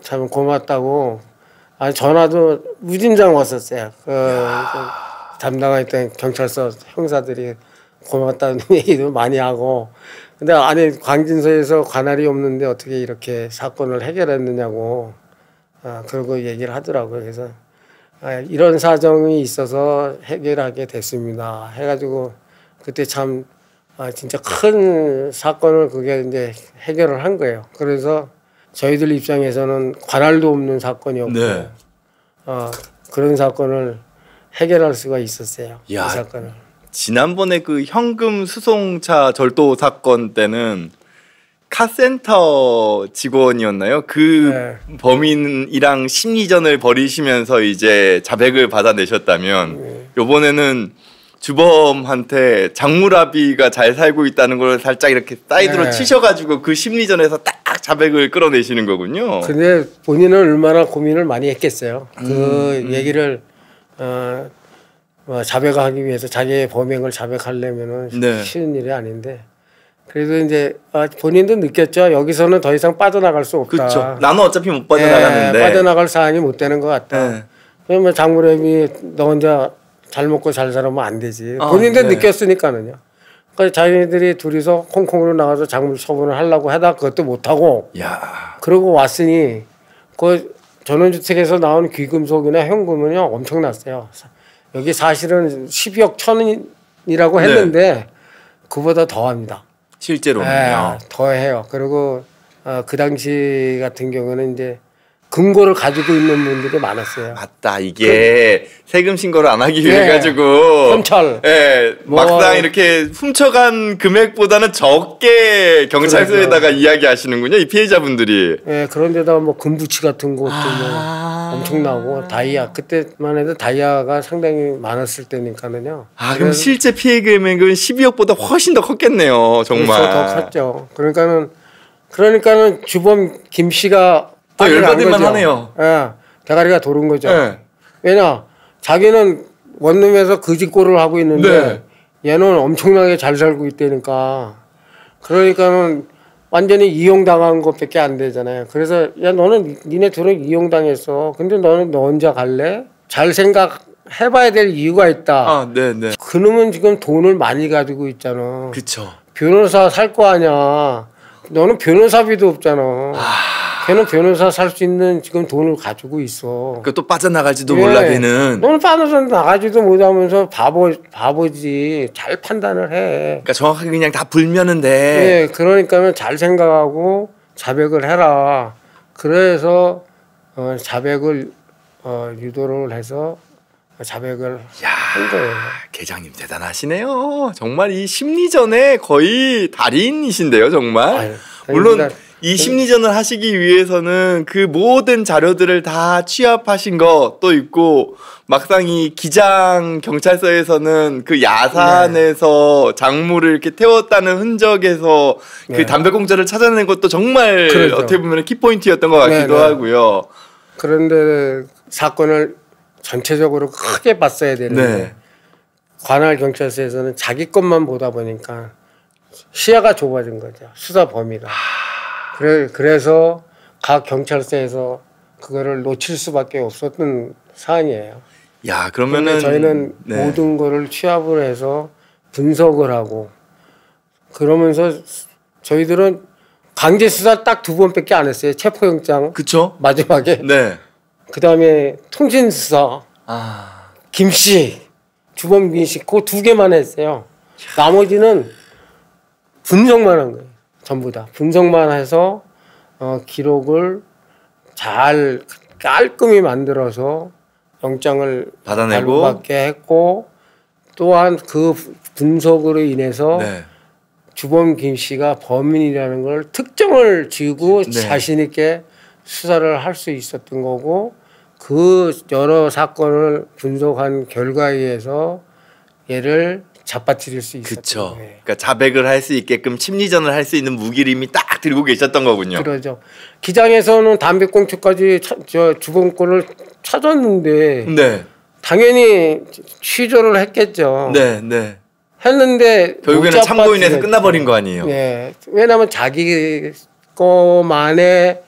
참 고맙다고 전화도 무진장 왔었어요. 담당했던 경찰서 형사들이 고맙다는 얘기도 많이 하고. 근데 광진서에서 관할이 없는데 어떻게 이렇게 사건을 해결했느냐고 그러고 얘기를 하더라고요. 그래서 이런 사정이 있어서 해결하게 됐습니다. 해가지고 그때 참 진짜 큰 사건을 그게 이제 해결을 한 거예요. 그래서 저희들 입장에서는 관할도 없는 사건이었고 네. 그런 사건을 해결할 수가 있었어요. 이 사건을. 지난번에 그 현금 수송차 절도 사건 때는 카센터 직원이었나요? 그 네. 범인이랑 심리전을 벌이시면서 이제 자백을 받아내셨다면 요번에는 주범한테 장무라비가 잘 살고 있다는 걸 살짝 이렇게 사이드로 네. 치셔가지고 그 심리전에서 딱 자백을 끌어내시는 거군요. 근데 본인은 얼마나 고민을 많이 했겠어요. 그 얘기를 자백하기 위해서 자기의 범행을 자백하려면은 네. 쉬운 일이 아닌데 그래도 이제 본인도 느꼈죠. 여기서는 더 이상 빠져나갈 수 없다. 그렇죠. 나는 어차피 못 빠져나가는데 빠져나갈 사안이 못 되는 것 같다. 그러면 장무라비 너 혼자 잘 먹고 잘 살면 안 되지. 본인도 네. 느꼈으니까는요. 그러니까 자기들이 둘이서 홍콩으로 나가서 작물 처분을 하려고 하다 그것도 못하고 그러고 왔으니 그 전원주택에서 나온 귀금속이나 현금은요 엄청났어요. 여기 사실은 12억 천이라고 했는데 네. 그보다 더합니다. 실제로는요. 네, 더해요. 그리고 그 당시 같은 경우는 이제 금고를 가지고 있는 분들이 많았어요. 맞다. 이게 세금 신고를 안 하기 위해 가지고 현찰. 예. 막상 이렇게 훔쳐간 금액보다는 적게 경찰서에다가 이야기하시는군요. 이 피해자분들이. 예, 그런데다가 뭐 금부치 같은 것도 뭐 엄청나고 다이아 그때만 해도 다이아가 상당히 많았을 때니까는요. 그럼 실제 피해 금액은 12억보다 훨씬 더 컸겠네요. 정말. 그렇죠. 더 컸죠. 그러니까는 주범 김 씨가 열받을만 하네요. 예, 대가리가 도른 거죠. 네. 왜냐, 자기는 원룸에서 그 짓꼴을 하고 있는데 얘는 엄청나게 잘 살고 있다니까. 그러니까는 완전히 이용당한 것밖에 안 되잖아요. 그래서 야 너는 니네 둘은 이용당했어. 근데 너는 너 혼자 갈래? 잘 생각해봐야 될 이유가 있다. 아, 네네. 그놈은 지금 돈을 많이 가지고 있잖아. 그쵸. 변호사 살 거 아니야. 너는 변호사비도 없잖아. 걔는 변호사 살 수 있는 지금 돈을 가지고 있어. 그 또 빠져나갈지도 몰라 걔는. 너는 빠져나가지도 못하면서 바보지. 잘 판단을 해. 그러니까 정확하게 그냥 다 불면은 돼. 네, 그러니까는 잘 생각하고 자백을 해라. 그래서 자백을 유도를 해서 자백을 한 거예요. 계장님 대단하시네요. 정말 이 심리전에 거의 달인이신데요, 정말. 아유, 물론 이 심리전을 하시기 위해서는 그 모든 자료들을 다 취합하신 것도 있고 막상 이 기장 경찰서에서는 그 야산에서 작물을 이렇게 태웠다는 흔적에서 그 담배꽁초를 찾아낸 것도 정말 그렇죠. 어떻게 보면 키포인트였던 것 같기도 하고요. 그런데 사건을 전체적으로 크게 봤어야 되는데 관할 경찰서에서는 자기 것만 보다 보니까 시야가 좁아진 거죠. 수사 범위가. 그래서 각 경찰서에서 그거를 놓칠 수밖에 없었던 사안이에요. 야, 그러면은 저희는 모든 거를 취합을 해서 분석을 하고 그러면서 저희들은 강제 수사 딱 2번밖에 안 했어요. 체포영장. 그쵸? 마지막에. 네. 그다음에 통신 수사. 김씨, 주범민 씨, 그 2개만 했어요. 나머지는 분석만 한 거예요. 전부 다 분석만 해서 기록을 잘 깔끔히 만들어서 영장을 받아내고 받게 했고 또한 그 분석으로 인해서 주범 김 씨가 범인이라는 걸 특정을 지고 자신 있게 수사를 할 수 있었던 거고 그 여러 사건을 분석한 결과에 의해서 얘를 잡아뜨릴 수 있었던 그쵸. 거예요. 그러니까 자백을 할 수 있게끔 심리전을 할 수 있는 무기를 이미 딱 들고 계셨던 거군요. 그러죠. 기장에서는 담배꽁초까지 주범권을 찾았는데 당연히 취조를 했겠죠. 했는데 결국에는 참고인에서 끝나버린 거 아니에요. 네. 왜냐하면 자기 거만에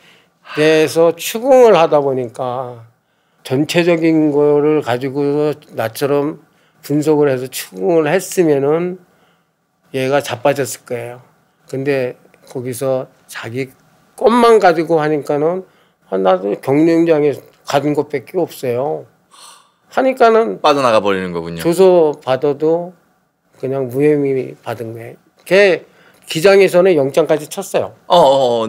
대해서 추궁을 하다 보니까 전체적인 거를 가지고 나처럼 분석을 해서 추궁을 했으면은 얘가 자빠졌을 거예요. 근데 거기서 자기 것만 가지고 하니까는 나도 경영장에 가진 것밖에 없어요. 하니까는 빠져나가 버리는 거군요. 조서 받아도 그냥 무혐의 받은 거예요. 걔 기장에서는 영장까지 쳤어요.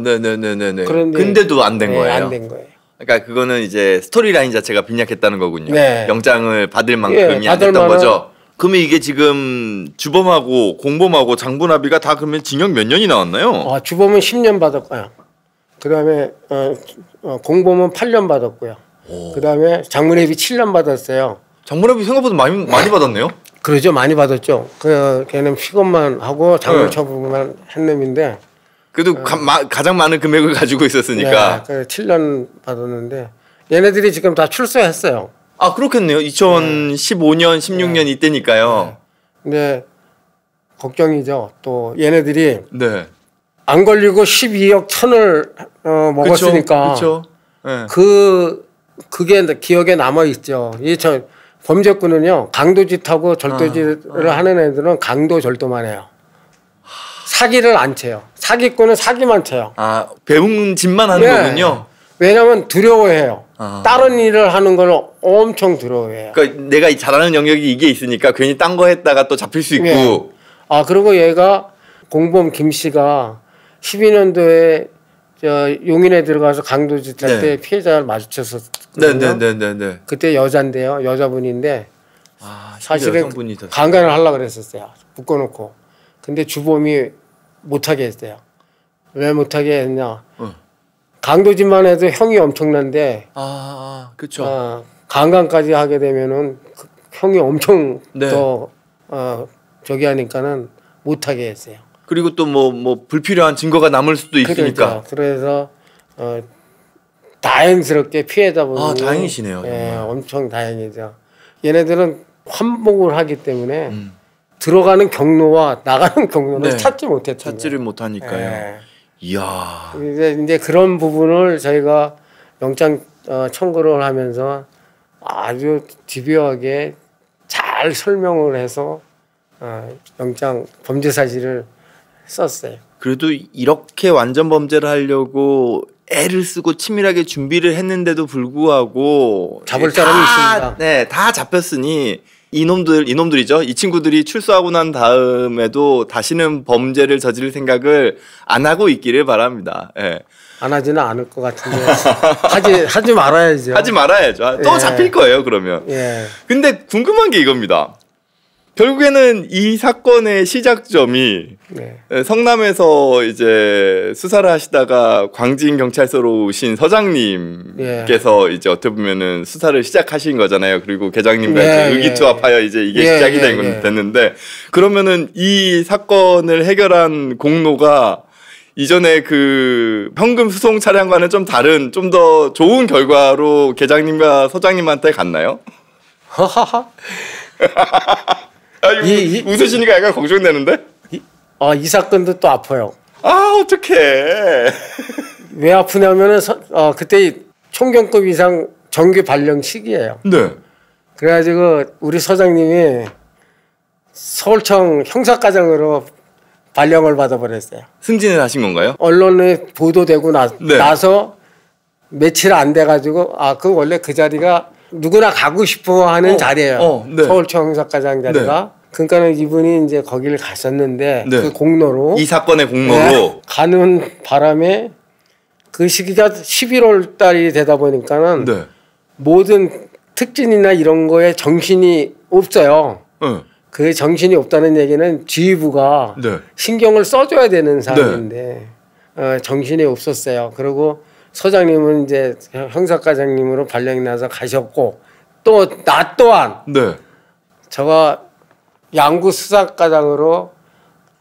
네네네네. 근데도 안 된 거예요. 안 된 거예요. 그러니까 그거는 이제 스토리라인 자체가 빈약했다는 거군요. 영장을 받을 만큼이 안 됐던 거죠. 그러면 이게 지금 주범하고 공범하고 장분합의가 다 그러면 징역 몇 년이 나왔나요? 주범은 10년 받았고요. 그다음에 공범은 8년 받았고요. 그다음에 장문회비 7년 받았어요. 장문회비 생각보다 많이 받았네요. 그러죠. 많이 받았죠. 걔는 피고만 하고 장문 처분만 한 놈인데 그래도 가장 많은 금액을 가지고 있었으니까. 7년 받았는데 얘네들이 지금 다 출소했어요. 그렇겠네요. 2015년, 16년 이때니까요. 근데 걱정이죠. 또 얘네들이 안 걸리고 12억 천을 먹었으니까 그쵸. 그게 기억에 남아 있죠. 범죄꾼은요 강도짓하고 절도짓을 하는 애들은 강도 절도만 해요. 사기를 안 쳐요. 사기꾼은 사기만 쳐요. 배운 짓만 하는 거군요. 왜냐하면 두려워해요. 다른 일을 하는 걸 엄청 두려워해요. 그러니까 내가 잘하는 영역이 이게 있으니까 괜히 딴 거 했다가 또 잡힐 수 있고. 그리고 얘가 공범 김 씨가 12년도에 용인에 들어가서 강도짓 할 때 피해자를 마주쳤었거든요. 그때 여자인데요. 여자분인데 사실은 강간을 하려고 그랬었어요. 묶어놓고. 근데 주범이 못하게 했어요. 왜 못하게 했냐. 강도짓만 해도 형이 엄청난데 그렇죠. 강간까지 하게 되면은 형이 엄청 더 저기 하니까는 못하게 했어요. 그리고 또 뭐 불필요한 증거가 남을 수도 있으니까. 그래서 다행스럽게 피해자분이 다행이시네요. 엄청 다행이죠. 얘네들은 환복을 하기 때문에 들어가는 경로와 나가는 경로를 찾지를 못하니까요. 이야. 이제 그런 부분을 저희가 영장 청구를 하면서 아주 집요하게 잘 설명을 해서 영장 범죄 사실을 썼어요. 그래도 이렇게 완전 범죄를 하려고 애를 쓰고 치밀하게 준비를 했는데도 불구하고 잡을 사람이 있습니다. 네, 다 잡혔으니 이놈들이죠. 이 친구들이 출소하고 난 다음에도 다시는 범죄를 저지를 생각을 안 하고 있기를 바랍니다. 예. 안 하지는 않을 것 같은데 하지 말아야죠. 하지 말아야죠. 또 잡힐 거예요, 그러면. 예. 근데 궁금한 게 이겁니다. 결국에는 이 사건의 시작점이 성남에서 이제 수사를 하시다가 광진 경찰서로 오신 서장님께서 이제 어떻게 보면은 수사를 시작하신 거잖아요. 그리고 계장님과 의기투합하여 이제 이게 시작이 됐는데 그러면은 이 사건을 해결한 공로가 이전에 그 현금 수송 차량과는 좀 다른 좀 더 좋은 결과로 계장님과 서장님한테 갔나요? 웃으시니까 약간 걱정되는데? 이 사건도 또 아파요. 아, 어떡해. 왜 아프냐면은 그때 총경급 이상 정규 발령 시기예요. 네. 그래가지고 우리 서장님이 서울청 형사과장으로 발령을 받아버렸어요. 승진을 하신 건가요? 언론에 보도되고 나서 며칠 안 돼가지고 그 원래 그 자리가 누구나 가고 싶어 하는 자리예요. 네. 서울청 형사과장 자리가. 네. 그러니까는 이분이 이제 거기를 갔었는데 그 공로로 이 사건의 공로로 가는 바람에 그 시기가 11월 달이 되다 보니까는 모든 특진이나 이런 거에 정신이 없어요. 그 정신이 없다는 얘기는 지휘부가 신경을 써줘야 되는 사람인데 정신이 없었어요. 그리고 서장님은 이제 형사과장님으로 발령이 나서 가셨고 또 나 또한 제가 양구 수사과장으로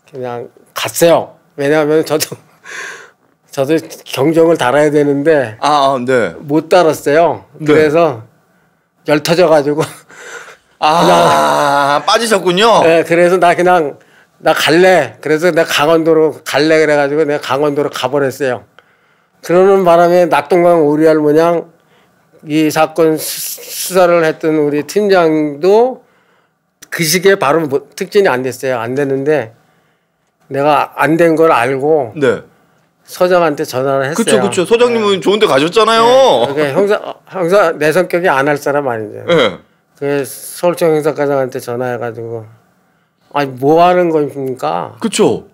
그냥 갔어요. 왜냐하면 저도 경정을 달아야 되는데 못 달았어요. 그래서 열 터져가지고 빠지셨군요. 네, 그래서 나 갈래. 그래서 내가 강원도로 갈래 그래가지고 내가 강원도로 가버렸어요. 그러는 바람에 낙동강 오리알 모양 이 사건 수사를 했던 우리 팀장도 그 시기에 바로 특진이 안 됐어요. 안 됐는데 내가 안 된 걸 알고 서장한테 전화를 했어요. 그렇죠. 서장님은 좋은 데 가셨잖아요. 그러니까 형사 내 성격이 안 할 사람 아니죠. 그래서 서울청 형사과장한테 전화해가지고 뭐 하는 겁니까? 그렇죠.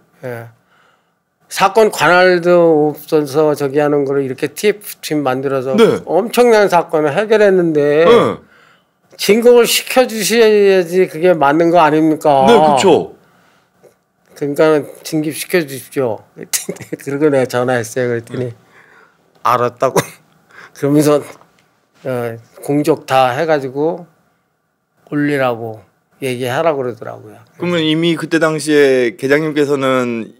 사건 관할도 없어서 저기 하는 거를 이렇게 TF팀 만들어서 엄청난 사건을 해결했는데 진급을 시켜주셔야지 그게 맞는 거 아닙니까? 네, 그렇죠. 그러니까 진급시켜 주십시오. 그리고 내가 전화했어요. 그랬더니 알았다고. 그러면서 공적 다 해가지고 올리라고 얘기하라고 그러더라고요. 그러면 이미 그때 당시에 계장님께서는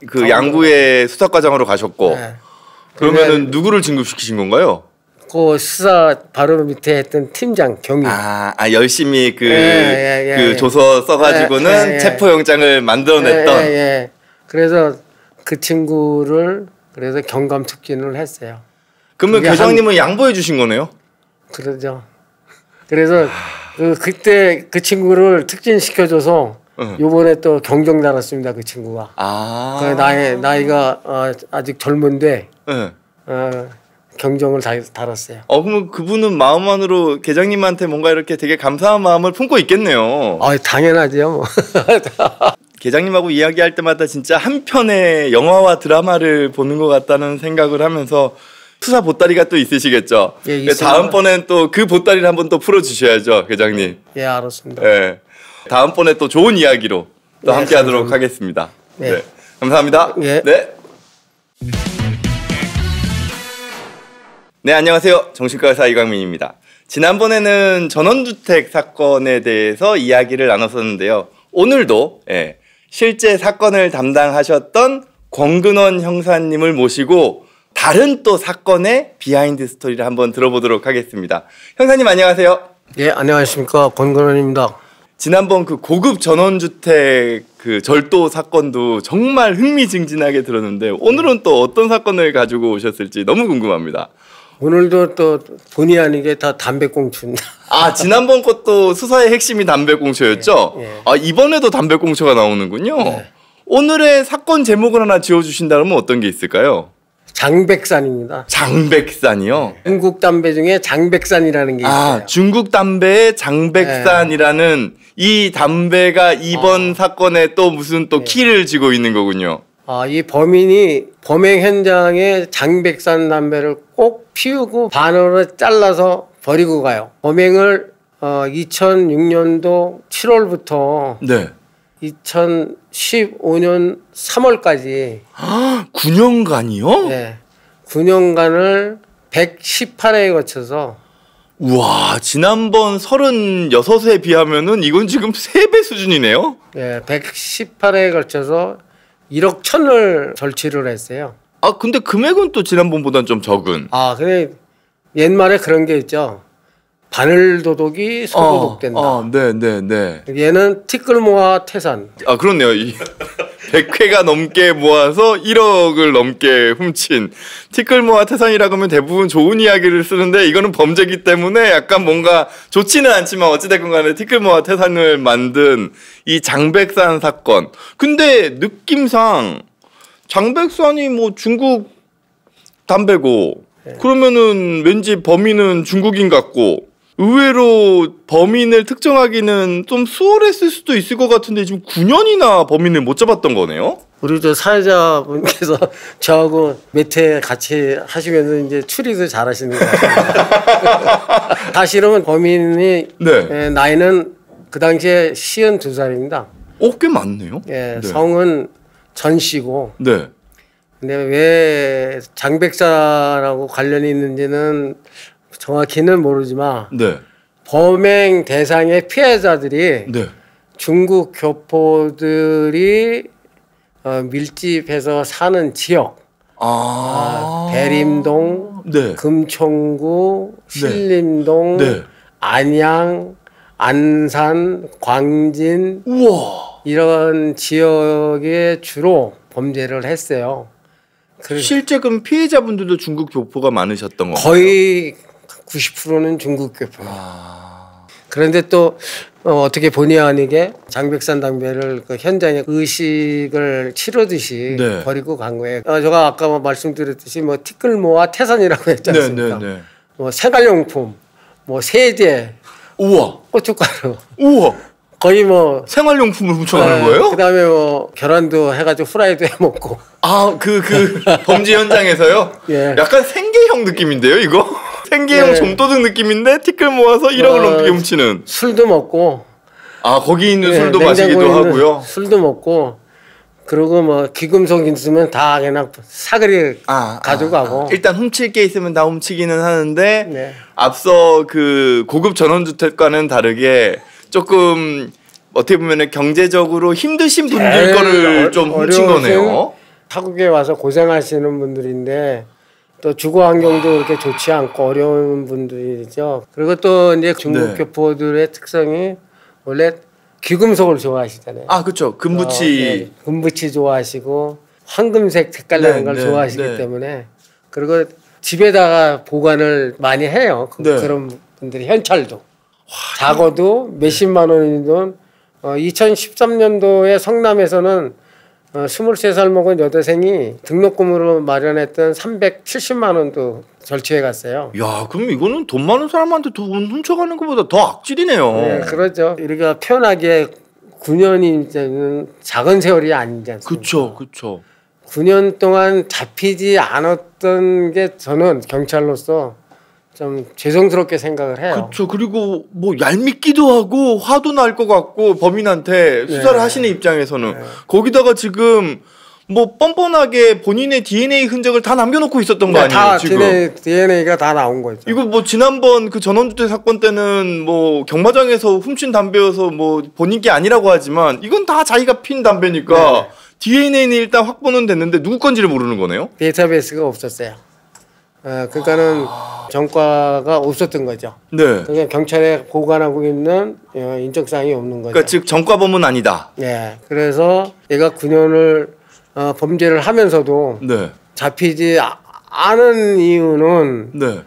그 양구의 수사과장으로 가셨고 그러면은 누구를 진급시키신 건가요? 그 수사 바로 밑에 했던 팀장 경위. 열심히 그 조서 써가지고는 체포영장을 만들어냈던. 그래서 그 친구를 그래서 경감 특진을 했어요. 그러면 계장님은 양보해 주신 거네요? 그러죠. 그래서 그때 그 친구를 특진시켜줘서 요번에 또 경정 달았습니다. 그 친구가. 나이가 아직 젊은데 경정을 달았어요. 그러면 그분은 마음만으로 계장님한테 뭔가 이렇게 되게 감사한 마음을 품고 있겠네요. 당연하죠. 계장님하고 이야기할 때마다 진짜 한 편의 영화와 드라마를 보는 것 같다는 생각을 하면서 수사 보따리가 또 있으시겠죠. 다음번엔 또 그 보따리를 한번 또 풀어주셔야죠, 계장님. 알았습니다. 다음번에 또 좋은 이야기로 또 함께하도록 하겠습니다. 감사합니다. 네, 안녕하세요. 정신과 의사 이광민입니다. 지난번에는 전원주택 사건에 대해서 이야기를 나눴었는데요. 오늘도 실제 사건을 담당하셨던 권근원 형사님을 모시고 다른 또 사건의 비하인드 스토리를 한번 들어보도록 하겠습니다. 형사님 안녕하세요. 안녕하십니까. 권근원입니다. 지난번 그 고급 전원주택 그 절도 사건도 정말 흥미진진하게 들었는데 오늘은 또 어떤 사건을 가지고 오셨을지 너무 궁금합니다. 오늘도 또 본의 아니게 다 담배꽁초입니다. 아, 지난번 것도 수사의 핵심이 담배꽁초였죠? 예, 예. 아, 이번에도 담배꽁초가 나오는군요. 네. 오늘의 사건 제목을 하나 지어주신다면 어떤 게 있을까요? 장백산입니다. 장백산이요? 중국 담배 중에 장백산이라는 게 있어요. 아, 중국 담배의 장백산이라는 이 담배가 이번 사건에 또 무슨 또 키를 쥐고 있는 거군요. 아, 이 범인이 범행 현장에 장백산 담배를 꼭 피우고 반으로 잘라서 버리고 가요. 범행을 2006년도 7월부터 네. 2015년 3월까지 9년간이요? 네, 9년간을 118회에 거쳐서 우와, 지난번 36회 비하면은 이건 지금 3배 수준이네요? 네, 118회에 걸쳐서 1억 1천을 절취를 했어요. 아, 근데 금액은 또 지난번보다는 좀 적은. 아, 근데 옛말에 그런 게 있죠. 바늘 도둑이 소도둑된다. 네. 얘는 티끌모아 태산. 아, 그렇네요. 이 100회가 넘게 모아서 1억을 넘게 훔친 티끌모아 태산이라고 하면 대부분 좋은 이야기를 쓰는데 이거는 범죄기 때문에 약간 뭔가 좋지는 않지만 어찌됐건 간에 티끌모아 태산을 만든 이 장백산 사건. 근데 느낌상 장백산이 뭐 중국 담배고 그러면은 왠지 범인은 중국인 같고 의외로 범인을 특정하기는 좀 수월했을 수도 있을 것 같은데 지금 9년이나 범인을 못 잡았던 거네요? 우리 저 사회자분께서 저하고 몇 회 같이 하시면서 이제 추리도 잘하시는 것 같아요. 사실은 범인이 네. 나이는 그 당시에 52살입니다. 꽤 많네요. 예, 네. 성은 전 씨고. 네. 근데 왜 장백산하고 관련이 있는지는 정확히는 모르지만 네. 범행 대상의 피해자들이 네. 중국 교포들이 밀집해서 사는 지역, 대림동, 네. 금총구, 신림동, 네. 안양, 안산, 광진 우와. 이런 지역에 주로 범죄를 했어요. 실제 그럼 피해자분들도 중국 교포가 많으셨던 건가요? 거의 90%는 중국 교포예요. 그런데 또 어떻게 본의 아니게 장백산 담배를 그 현장에 의식을 치르듯이 네. 버리고 간 거예요. 제가 아까 말씀드렸듯이 뭐 티끌모아 태산이라고 했지 않습니까? 네. 뭐 생활용품, 뭐 세제, 우와. 고춧가루, 우와. 거의 뭐 생활용품을 훔쳐가는 거예요? 그다음에 뭐 계란도 해가지고 후라이도 해 먹고. 아, 그 범죄 현장에서요? 예. 약간 생계형 느낌인데요, 이거? 생계형 네. 좀도둑 느낌인데 티끌 모아서 1억을 넘게 훔치는. 술도 먹고. 아, 거기 있는 예, 술도 냉장고에 마시기도 있는 하고요. 술도 먹고. 그리고 뭐 귀금속 있으면 다 그냥 사거리 가져가고. 일단 훔칠 게 있으면 다 훔치기는 하는데 네. 앞서 그 고급 전원주택과는 다르게 조금 어떻게 보면 경제적으로 힘드신 분들 거를 좀 훔친 거네요. 타국에 와서 고생하시는 분들인데 또 주거 환경도 그렇게 좋지 않고 어려운 분들이죠. 그리고 또 이제 중국 교포들의 특성이 원래 귀금속을 좋아하시잖아요. 아, 그렇죠. 금붙이. 금붙이 좋아하시고 황금색 색깔 나는 걸 좋아하시기 때문에 그리고 집에다가 보관을 많이 해요. 그런 분들이 현찰도 작아도 몇십만 원이든 2013년도에 성남에서는 23살 먹은 여대생이 등록금으로 마련했던 370만 원도 절취해 갔어요. 야, 그럼 이거는 돈 많은 사람한테 돈 훔쳐가는 것보다 더 악질이네요. 네, 그렇죠. 우리가 표현하기에 9년이 이제는 작은 세월이 아니지 않습니까? 그렇죠. 9년 동안 잡히지 않았던 게 저는 경찰로서 좀 죄송스럽게 생각을 해요. 그렇죠. 그리고 뭐 얄밉기도 하고 화도 날 것 같고 범인한테 수사를 하시는 입장에서는 거기다가 지금 뭐 뻔뻔하게 본인의 DNA 흔적을 다 남겨놓고 있었던 거 아니에요? 다 지금 DNA가 다 나온 거죠. 이거 뭐 지난번 그 전원주택 사건 때는 뭐 경마장에서 훔친 담배여서 뭐 본인 게 아니라고 하지만 이건 다 자기가 핀 담배니까 DNA는 일단 확보는 됐는데 누구 건지를 모르는 거네요? 데이터베이스가 없었어요. 그러니까는 전과가 없었던 거죠. 네. 그러니까 경찰에 보관하고 있는 인적사항이 없는 거죠. 그러니까 즉 전과범은 아니다. 네. 그래서 얘가 9년을 범죄를 하면서도 네. 잡히지 않은 이유는 네.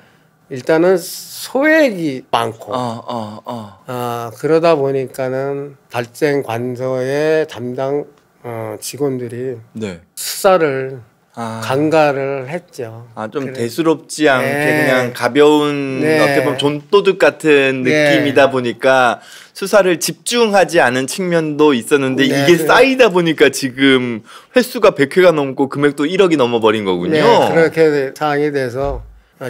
일단은 소액이 많고 그러다 보니까는 발생 관서의 담당 직원들이 네. 수사를 간과를 했죠. 좀 대수롭지 않게 그냥 가벼운 어떻게 보면 존도둑 같은 느낌이다 보니까 수사를 집중하지 않은 측면도 있었는데 이게 쌓이다 보니까 지금 횟수가 100회가 넘고 금액도 1억이 넘어버린 거군요. 네, 그렇게 상황이 돼서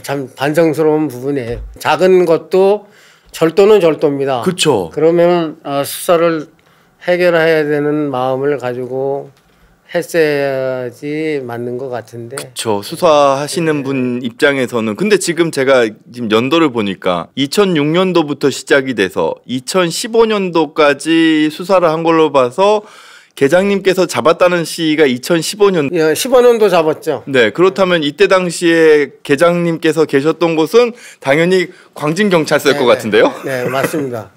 참 반성스러운 부분이에요. 작은 것도 절도는 절도입니다. 그렇죠. 그러면 수사를 해결해야 되는 마음을 가지고 했어야지 맞는 것 같은데. 그렇죠. 수사하시는 분 입장에서는 근데 지금 제가 지금 연도를 보니까 2006년도부터 시작이 돼서 2015년도까지 수사를 한 걸로 봐서 계장님께서 잡았다는 시기가 2015년. 15년도 잡았죠. 네, 그렇다면 이때 당시에 계장님께서 계셨던 곳은 당연히 광진경찰서일 것 같은데요? 네, 맞습니다.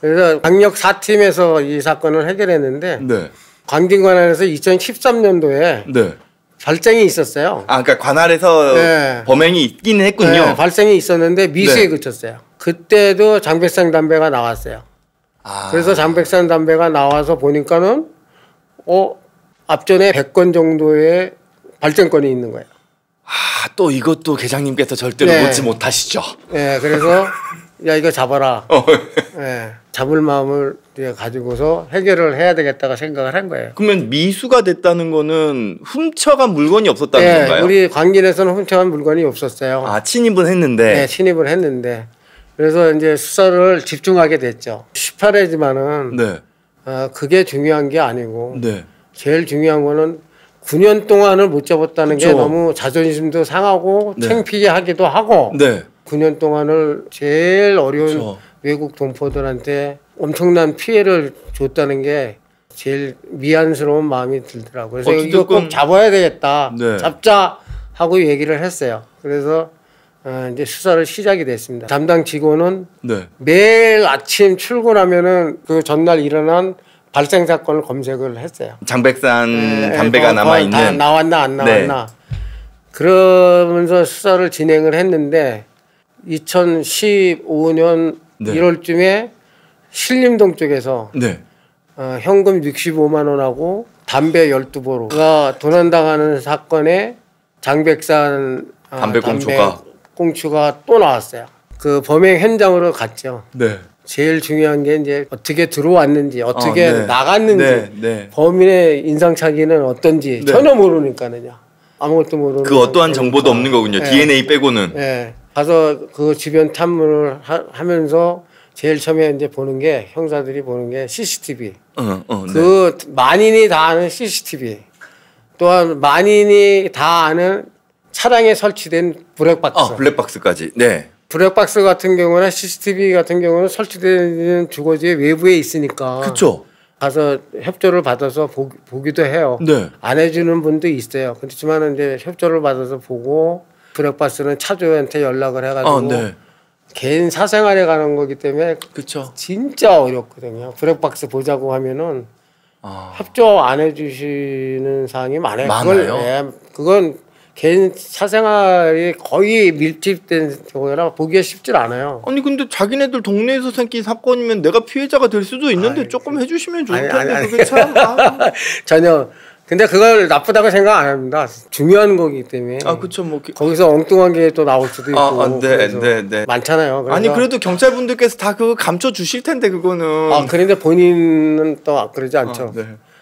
그래서 강력 4팀에서 이 사건을 해결했는데 네. 광진관할에서 2013년도에 발생이 있었어요. 그러니까 관할에서 범행이 있긴 했군요. 네, 발생이 있었는데 미수에 그쳤어요. 그때도 장백산 담배가 나왔어요. 그래서 장백산 담배가 나와서 보니까는 앞전에 100건 정도의 발생건이 있는 거예요. 또 이것도 계장님께서 절대로 놓지 못하시죠. 네, 그래서 야 이거 잡아라. 잡을 마음을 가지고서 해결을 해야 되겠다고 생각을 한 거예요. 그러면 미수가 됐다는 거는 훔쳐간 물건이 없었다는 건가요? 우리 광진에서는 훔쳐간 물건이 없었어요. 침입은 했는데. 네, 침입을 했는데 그래서 이제 수사를 집중하게 됐죠. 18회지만은 그게 중요한 게 아니고 제일 중요한 거는 9년 동안을 못 잡았다는 게 너무 자존심도 상하고 창피게 하기도 하고 9년 동안을 제일 어려운 외국 동포들한테 엄청난 피해를 줬다는 게 제일 미안스러운 마음이 들더라고요. 그래서 이거 꼭 잡아야 되겠다. 잡자 하고 얘기를 했어요. 그래서 이제 수사를 시작이 됐습니다. 담당 직원은 매일 아침 출근하면은 그 전날 일어난 발생 사건을 검색을 했어요. 장백산 담배가 남아있는. 나왔나 안 나왔나. 그러면서 수사를 진행을 했는데 2015년 1월쯤에 신림동 쪽에서 현금 65만 원하고 담배 12보루가 도난당하는 사건에 장백산 담배 꽁초가 또 나왔어요. 그 범행 현장으로 갔죠. 제일 중요한 게 이제 어떻게 들어왔는지 어떻게 나갔는지 범인의 인상착의는 어떤지 전혀 모르니까는요. 아무것도 모르는. 그 어떠한 정보도 없는 거군요. DNA 빼고는. 가서 그 주변 탐문을 하면서 제일 처음에 이제 보는 게 형사들이 보는 게 CCTV. 그 만인이 다 아는 CCTV. 또한 만인이 다 아는 차량에 설치된 블랙박스. 블랙박스까지. 블랙박스 같은 경우나 CCTV 같은 경우는 설치되는 주거지의 외부에 있으니까. 그렇죠. 가서 협조를 받아서 보기도 해요. 안 해주는 분도 있어요. 그렇지만 이제 협조를 받아서 보고 블랙박스는 차주한테 연락을 해가지고 개인 사생활에 가는 거기 때문에 진짜 어렵거든요. 블랙박스 보자고 하면은 협조 안 해주시는 사항이 많아요. 그건 개인 사생활이 거의 밀집된 경우라 보기가 쉽질 않아요. 아니 근데 자기네들 동네에서 생긴 사건이면 내가 피해자가 될 수도 있는데 조금 해주시면 좋을 텐데 그게 참 전혀. 근데 그걸 나쁘다고 생각 안 합니다. 중요한 거기 때문에. 그렇죠. 뭐 거기서 엉뚱한 게 또 나올 수도 있고. 많잖아요. 아니 그래도 경찰분들께서 다 그거 감춰 주실 텐데 그거는. 그런데 본인은 또 그러지 않죠.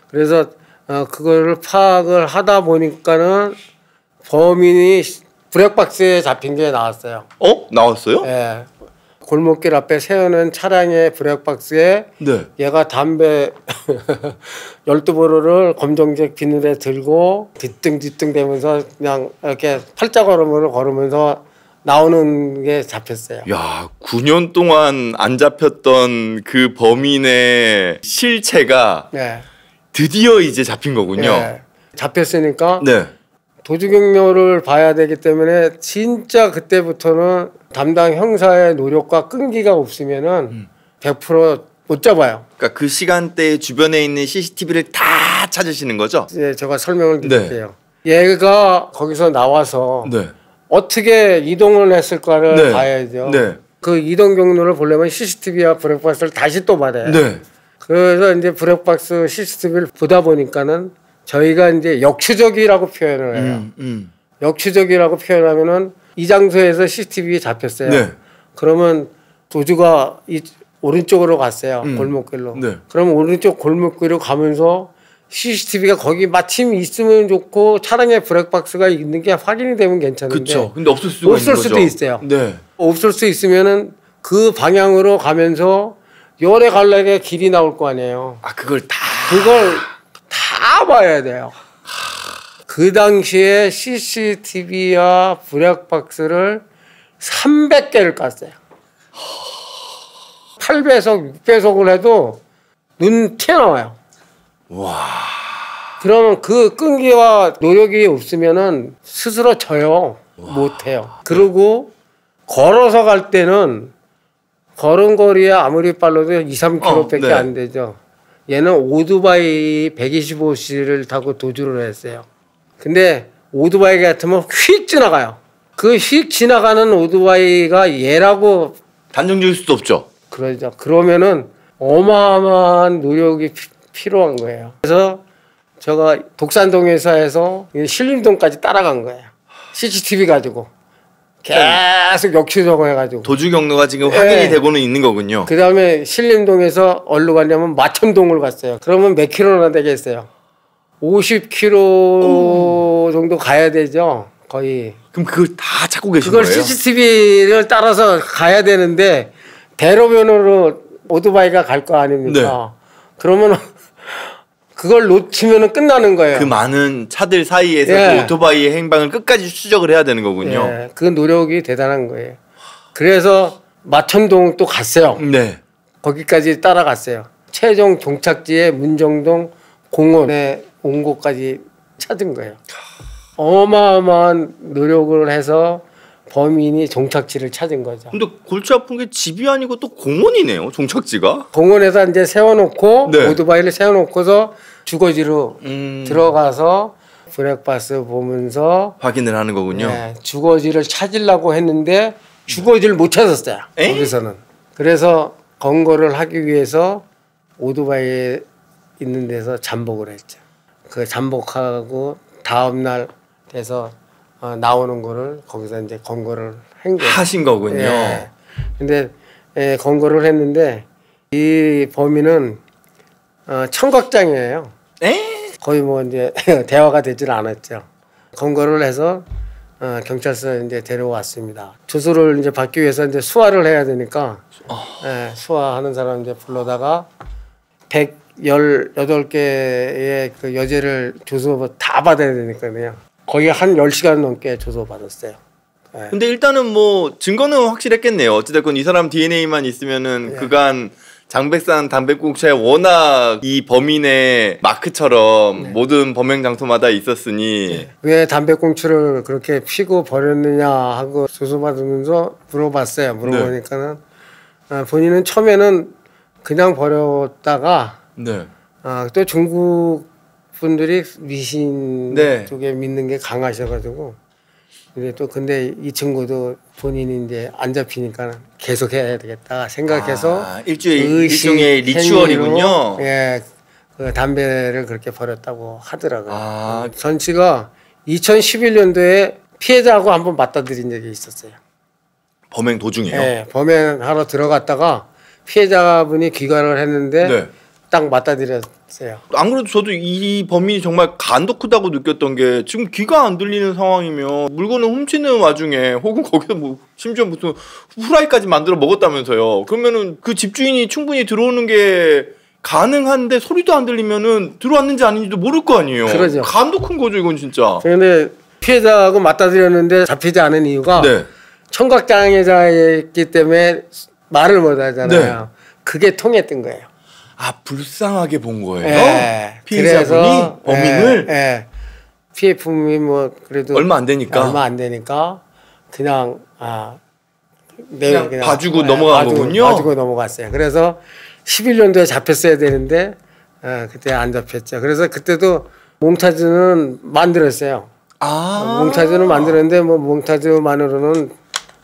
그래서 그거를 파악을 하다 보니까는 범인이 블랙박스에 잡힌 게 나왔어요. 나왔어요? 네. 골목길 앞에 세우는 차량의 블랙박스에 얘가 담배 12보루를 검정색 비늘에 들고 뒤뚱뒤뚱 대면서 그냥 이렇게 팔자걸음을 걸으면서 나오는 게 잡혔어요. 야, 9년 동안 안 잡혔던 그 범인의 실체가 드디어 이제 잡힌 거군요. 잡혔으니까 도주 경로를 봐야 되기 때문에 진짜 그때부터는 담당 형사의 노력과 끈기가 없으면은 100% 못 잡아요. 그러니까 그 시간대에 주변에 있는 CCTV를 다 찾으시는 거죠? 네, 제가 설명을 드릴게요. 얘가 거기서 나와서 어떻게 이동을 했을까를 봐야죠. 그 이동 경로를 보려면 CCTV와 블랙박스를 다시 또 받아요. 그래서 이제 블랙박스 CCTV를 보다 보니까는 저희가 이제 역추적이라고 표현을 해요. 역추적이라고 표현하면은 이 장소에서 CCTV에 잡혔어요. 그러면 도주가 이 오른쪽으로 갔어요. 골목길로. 그럼 오른쪽 골목길로 가면서 CCTV가 거기 마침 있으면 좋고 차량에 블랙박스가 있는 게 확인이 되면 괜찮은데. 그렇죠. 근데 없을 수가 없을 있는 수도 거죠. 있어요. 없을 수 있으면은 그 방향으로 가면서 열에 갈래게 길이 나올 거 아니에요. 아 그걸 다 봐야 돼요. 그 당시에 CCTV와 블랙박스를 300개를 깠어요. 8배속, 6배속을 해도 눈 튀어나와요. 와. 그러면 그 끈기와 노력이 없으면은 스스로 져요. 못해요. 그리고 걸어서 갈 때는 걸음걸이에 아무리 빨라도 2, 3km밖에 안 되죠. 얘는 오토바이 125cc를 타고 도주를 했어요. 근데 오토바이 같으면 휙 지나가요. 그 휙 지나가는 오토바이가 얘라고 단정 지을 수도 없죠. 그러죠. 그러면은 어마어마한 노력이 필요한 거예요. 그래서 제가 독산동에서 해서 신림동까지 따라간 거예요. CCTV 가지고. 계속 역추적을 해가지고. 도주 경로가 지금 확인이 되고는 있는 거군요. 그 다음에 신림동에서 어디로 갔냐면 마천동을 갔어요. 그러면 몇 킬로나 되겠어요? 50km 정도 가야 되죠. 거의. 그럼 그걸 다 찾고 계신 그걸 거예요? CCTV를 따라서 가야 되는데 대로변으로 오토바이가 갈 거 아닙니까? 그러면 그걸 놓치면 끝나는 거예요. 그 많은 차들 사이에서 그 오토바이의 행방을 끝까지 추적을 해야 되는 거군요. 그 노력이 대단한 거예요. 그래서 마천동 또 갔어요. 거기까지 따라갔어요. 최종 종착지에 문정동 공원에 온 곳까지 찾은 거예요. 어마어마한 노력을 해서 범인이 종착지를 찾은 거죠. 근데 골치 아픈 게 집이 아니고 또 공원이네요. 종착지가. 공원에서 이제 세워놓고 오토바이를 세워놓고서 주거지로 들어가서 블랙박스 보면서 확인을 하는 거군요. 주거지를 찾으려고 했는데 주거지를 못 찾았어요. 거기서는. 그래서 검거를 하기 위해서 오토바이에 있는 데서 잠복을 했죠. 그 잠복하고 다음날 돼서 나오는 거를 거기서 이제 검거를 한 거예요. 하신 거군요. 근데 검거를 했는데 이 범인은 청각장애예요. 거의 뭐 이제 대화가 되질 않았죠. 검거를 해서 경찰서에 이제 데려왔습니다. 주소를 이제 받기 위해서 이제 수화를 해야 되니까 수화하는 사람 이제 불러다가 118개의 그 여죄를 조서 다 받아야 되니까요. 거의 한 10시간 넘게 조서 받았어요. 근데 일단은 뭐 증거는 확실했겠네요. 어찌됐건 이 사람 DNA만 있으면은 그간 장백산 담배꽁초에 워낙 이 범인의 마크처럼 모든 범행 장소마다 있었으니 왜 담배꽁초를 그렇게 피고 버렸느냐 하고 조서받으면서 물어봤어요. 물어보니까는 본인은 처음에는 그냥 버렸다가 또 중국 분들이 미신 쪽에 믿는 게 강하셔가지고 근데 이 친구도 본인이 이제 안 잡히니까 계속 해야 되겠다 생각해서 일종의 리추얼이군요. 그 담배를 그렇게 버렸다고 하더라고요. 전 씨가 2011년도에 피해자하고 한번 맞닥뜨린 적이 있었어요. 범행 도중에요? 범행하러 들어갔다가 피해자분이 귀가를 했는데 딱 맞닥뜨렸어요. 안 그래도 저도 이 범인이 정말 간도 크다고 느꼈던 게 지금 귀가 안 들리는 상황이면 물건을 훔치는 와중에 혹은 거기서 뭐 심지어 무슨 후라이까지 만들어 먹었다면서요. 그러면은 그 집주인이 충분히 들어오는 게 가능한데 소리도 안 들리면은 들어왔는지 아닌지도 모를 거 아니에요. 그러죠. 간도 큰 거죠 이건 진짜. 그런데 피해자하고 맞닥뜨렸는데 잡히지 않은 이유가 청각장애자였기 때문에 말을 못 하잖아요. 그게 통했던 거예요. 불쌍하게 본 거예요? 피해자분이 범인을? 피해 품이 뭐 그래도 얼마 안 되니까 그냥 그냥 봐주고 넘어간 거군요. 봐주고 넘어갔어요. 그래서 11년도에 잡혔어야 되는데 그때 안 잡혔죠. 그래서 그때도 몽타주는 만들었어요. 몽타주는 만들었는데 뭐 몽타주만으로는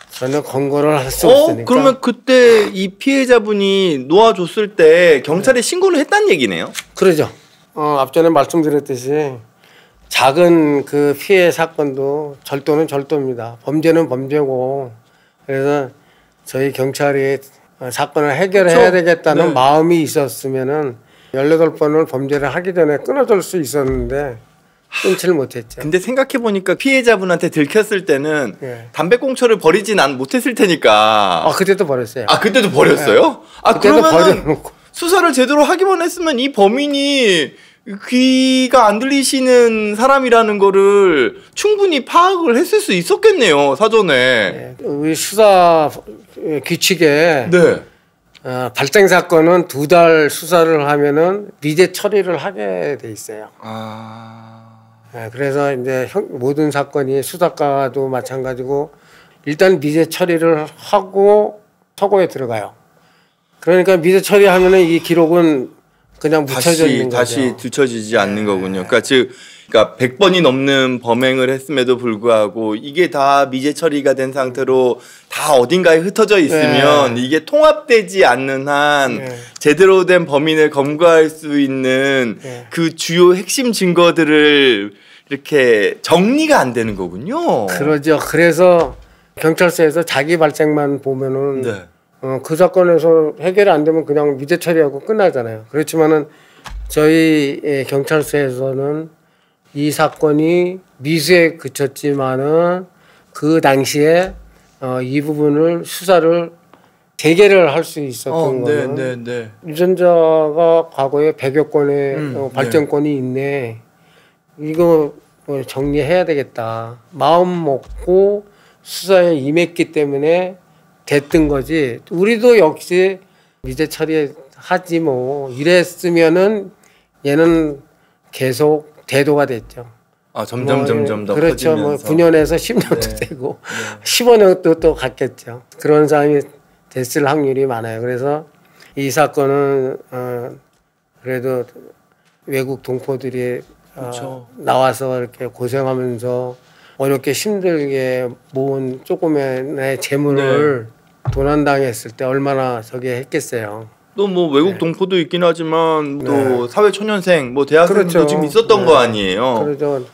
전혀 검거를 할 수 없으니까. 그러면 그때 이 피해자분이 놓아줬을 때 경찰에 신고를 했다는 얘기네요. 그러죠. 앞전에 말씀드렸듯이 작은 그 피해 사건도 절도는 절도입니다. 범죄는 범죄고, 그래서 저희 경찰이 사건을 해결해야 되겠다는 마음이 있었으면은 18번을 범죄를 하기 전에 끊어줄 수 있었는데 끊지를 못했죠. 근데 생각해보니까 피해자분한테 들켰을 때는 담배꽁초를 버리진 못했을 테니까. 그때도 버렸어요. 그때도 버렸어요? 그때도 버려놓고 수사를 제대로 하기만 했으면 이 범인이 귀가 안 들리시는 사람이라는 거를 충분히 파악을 했을 수 있었겠네요, 사전에. 우리 수사 규칙에 발생 사건은 2달 수사를 하면은 미제 처리를 하게 돼 있어요. 그래서 이제 모든 사건이 수사과도 마찬가지고 일단 미제 처리를 하고 서고에 들어가요. 그러니까 미제 처리하면은 이 기록은 그냥 묻혀져 있는 거죠. 다시 뒤처지지 않는 거군요. 그러니까 100번이 넘는 범행을 했음에도 불구하고 이게 다 미제 처리가 된 상태로 다 어딘가에 흩어져 있으면 이게 통합되지 않는 한 제대로 된 범인을 검거할 수 있는 그 주요 핵심 증거들을 이렇게 정리가 안 되는 거군요. 그러죠. 그래서 경찰서에서 자기 발생만 보면은 그 사건에서 해결이 안 되면 그냥 미제 처리하고 끝나잖아요. 그렇지만은 저희 경찰서에서는 이 사건이 미수에 그쳤지만은 그 당시에 이 부분을 수사를 재개를 할 수 있었던 거는 유전자가 과거에 100여 건의 발전권이 있네. 이거 뭐 정리해야 되겠다. 마음 먹고 수사에 임했기 때문에 됐던 거지. 우리도 역시 미제 처리하지 뭐 이랬으면은 얘는 계속 대도가 됐죠. 점점 더 그렇죠. 커지면서. 뭐 9년에서 10년도 되고 15년도 또 갔겠죠. 그런 사람이 됐을 확률이 많아요. 그래서 이 사건은 그래도 외국 동포들이 나와서 이렇게 고생하면서 어렵게 힘들게 모은 조금의 재물을 도난당했을 때 얼마나 저게 했겠어요. 또 뭐 외국 동포도 있긴 하지만 또 사회초년생, 뭐 대학생도 지금 있었던 거 아니에요. 그렇죠.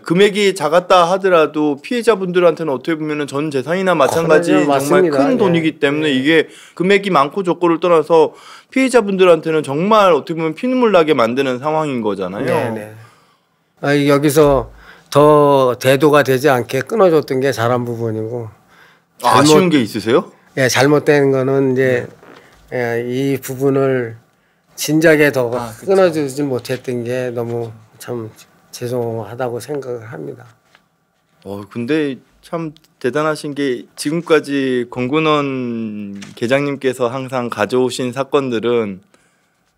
금액이 작았다 하더라도 피해자분들한테는 어떻게 보면은 전 재산이나 마찬가지 정말 큰 돈이기 때문에 이게 금액이 많고 적고를 떠나서 피해자분들한테는 정말 어떻게 보면 피눈물 나게 만드는 상황인 거잖아요. 여기서 더 대도가 되지 않게 끊어줬던 게 잘한 부분이고. 아쉬운 게 있으세요? 잘못된 거는 이제 이 부분을 진작에 더 끊어주지 못했던 게 너무 참 죄송하다고 생각을 합니다. 근데 참 대단하신 게 지금까지 권근원 계장님께서 항상 가져오신 사건들은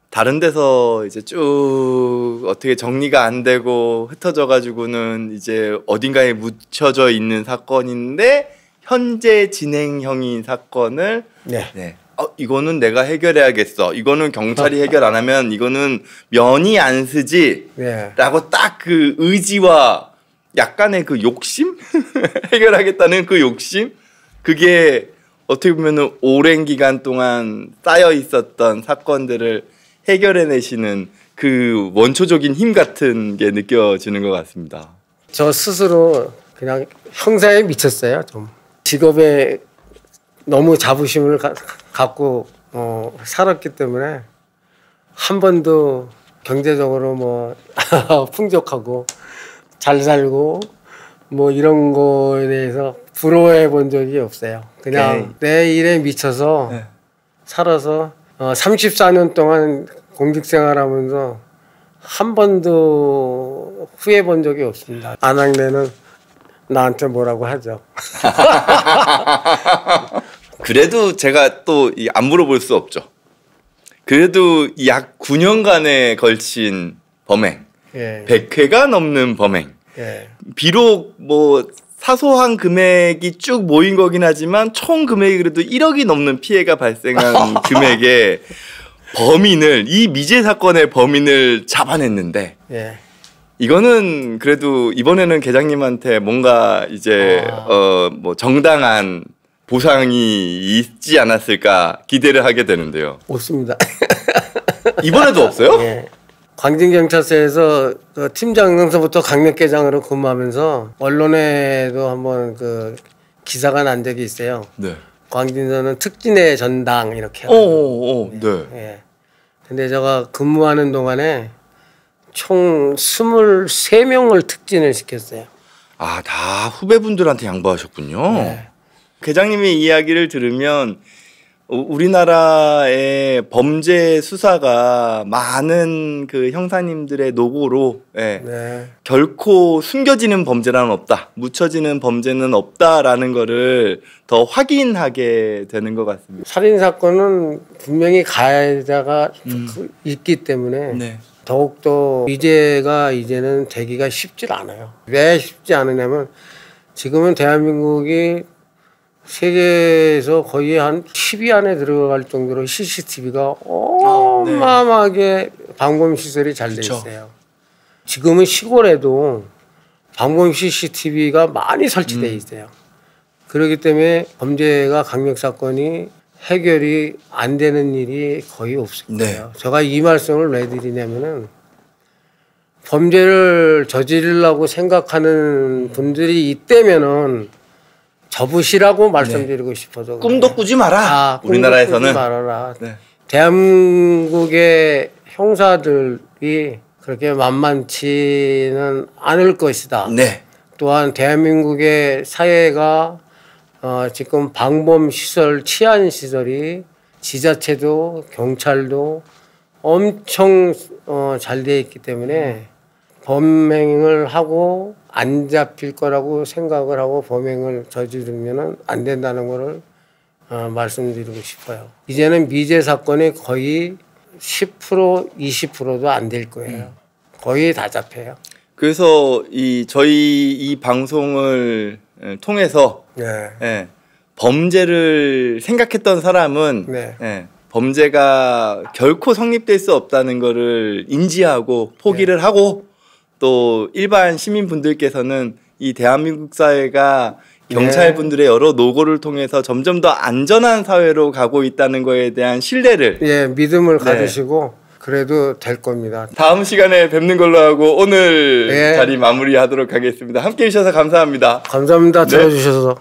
다른 데서 이제 쭉 어떻게 정리가 안 되고 흩어져 가지고는 이제 어딘가에 묻혀져 있는 사건인데 현재 진행형인 사건을 이거는 내가 해결해야겠어. 이거는 경찰이 해결 안 하면 이거는 면이 안 쓰지. 라고 딱 그 의지와 약간의 그 욕심? 해결하겠다는 그 욕심? 그게 어떻게 보면은 오랜 기간 동안 쌓여 있었던 사건들을 해결해내시는 그 원초적인 힘 같은 게 느껴지는 것 같습니다. 저 스스로 그냥 형사에 미쳤어요. 좀 직업에 너무 자부심을 갖고 살았기 때문에 한 번도 경제적으로 뭐 풍족하고 잘 살고 뭐 이런 거에 대해서 부러워해 본 적이 없어요. 그냥 내 일에 미쳐서 살아서 34년 동안 공직생활하면서 한 번도 후회해 본 적이 없습니다. 안학내는 나한테 뭐라고 하죠. 그래도 제가 또 안 물어볼 수 없죠. 그래도 약 9년간에 걸친 범행, 100회가 넘는 범행, 예. 비록 뭐 사소한 금액이 쭉 모인 거긴 하지만 총 금액이 그래도 1억이 넘는 피해가 발생한 금액에 범인을 이 미제 사건의 범인을 잡아냈는데 예. 이거는 그래도 이번에는 계장님한테 뭔가 이제 뭐 정당한 보상이 있지 않았을까 기대를 하게 되는데요. 없습니다. 이번에도 없어요? 예. 광진경찰서에서 팀장서부터 강력계장으로 근무하면서 언론에도 한번 그 기사가 난 적이 있어요. 네. 광진서는 특진의 전당 이렇게. 네. 예. 근데 제가 근무하는 동안에 총 23명을 특진을 시켰어요. 아, 다 후배분들한테 양보하셨군요. 네. 계장님의 이야기를 들으면 우리나라의 범죄 수사가 많은 그 형사님들의 노고로 네. 결코 숨겨지는 범죄는 없다, 묻혀지는 범죄는 없다라는 거를 더 확인하게 되는 것 같습니다. 살인 사건은 분명히 가해자가 있기 때문에 네. 더욱더 미제가 이제는 되기가 쉽지 않아요. 왜 쉽지 않으냐면 지금은 대한민국이 세계에서 거의 한 10위 안에 들어갈 정도로 CCTV가 어마어마하게 방범 시설이 잘 돼 있어요. 지금은 시골에도 방범 CCTV가 많이 설치돼 있어요. 그렇기 때문에 범죄가 강력 사건이 해결이 안 되는 일이 거의 없을 거예요. 네. 제가 이 말씀을 왜 드리냐면은 범죄를 저지르려고 생각하는 분들이 있다면은 접으시라고 말씀드리고 싶어서. 꿈도 꾸지 마라. 우리나라에서는. 꿈도 꾸지 말아라. 네. 대한민국의 형사들이 그렇게 만만치는 않을 것이다. 네. 또한 대한민국의 사회가 지금 방범시설, 치안시설이 지자체도 경찰도 엄청 잘 되어 있기 때문에 범행을 하고 안 잡힐 거라고 생각을 하고 범행을 저지르면 안 된다는 거를 말씀드리고 싶어요. 이제는 미제 사건이 거의 10% 20%도 안 될 거예요. 거의 다 잡혀요. 그래서 저희 이 방송을 통해서 네. 범죄를 생각했던 사람은 네. 범죄가 결코 성립될 수 없다는 거를 인지하고 포기를 하고 또 일반 시민분들께서는 이 대한민국 사회가 경찰분들의 여러 노고를 통해서 점점 더 안전한 사회로 가고 있다는 거에 대한 신뢰를 믿음을 가지시고 그래도 될 겁니다. 다음 시간에 뵙는 걸로 하고 오늘 자리 마무리하도록 하겠습니다. 함께해 주셔서 감사합니다. 감사합니다. 들어주셔서.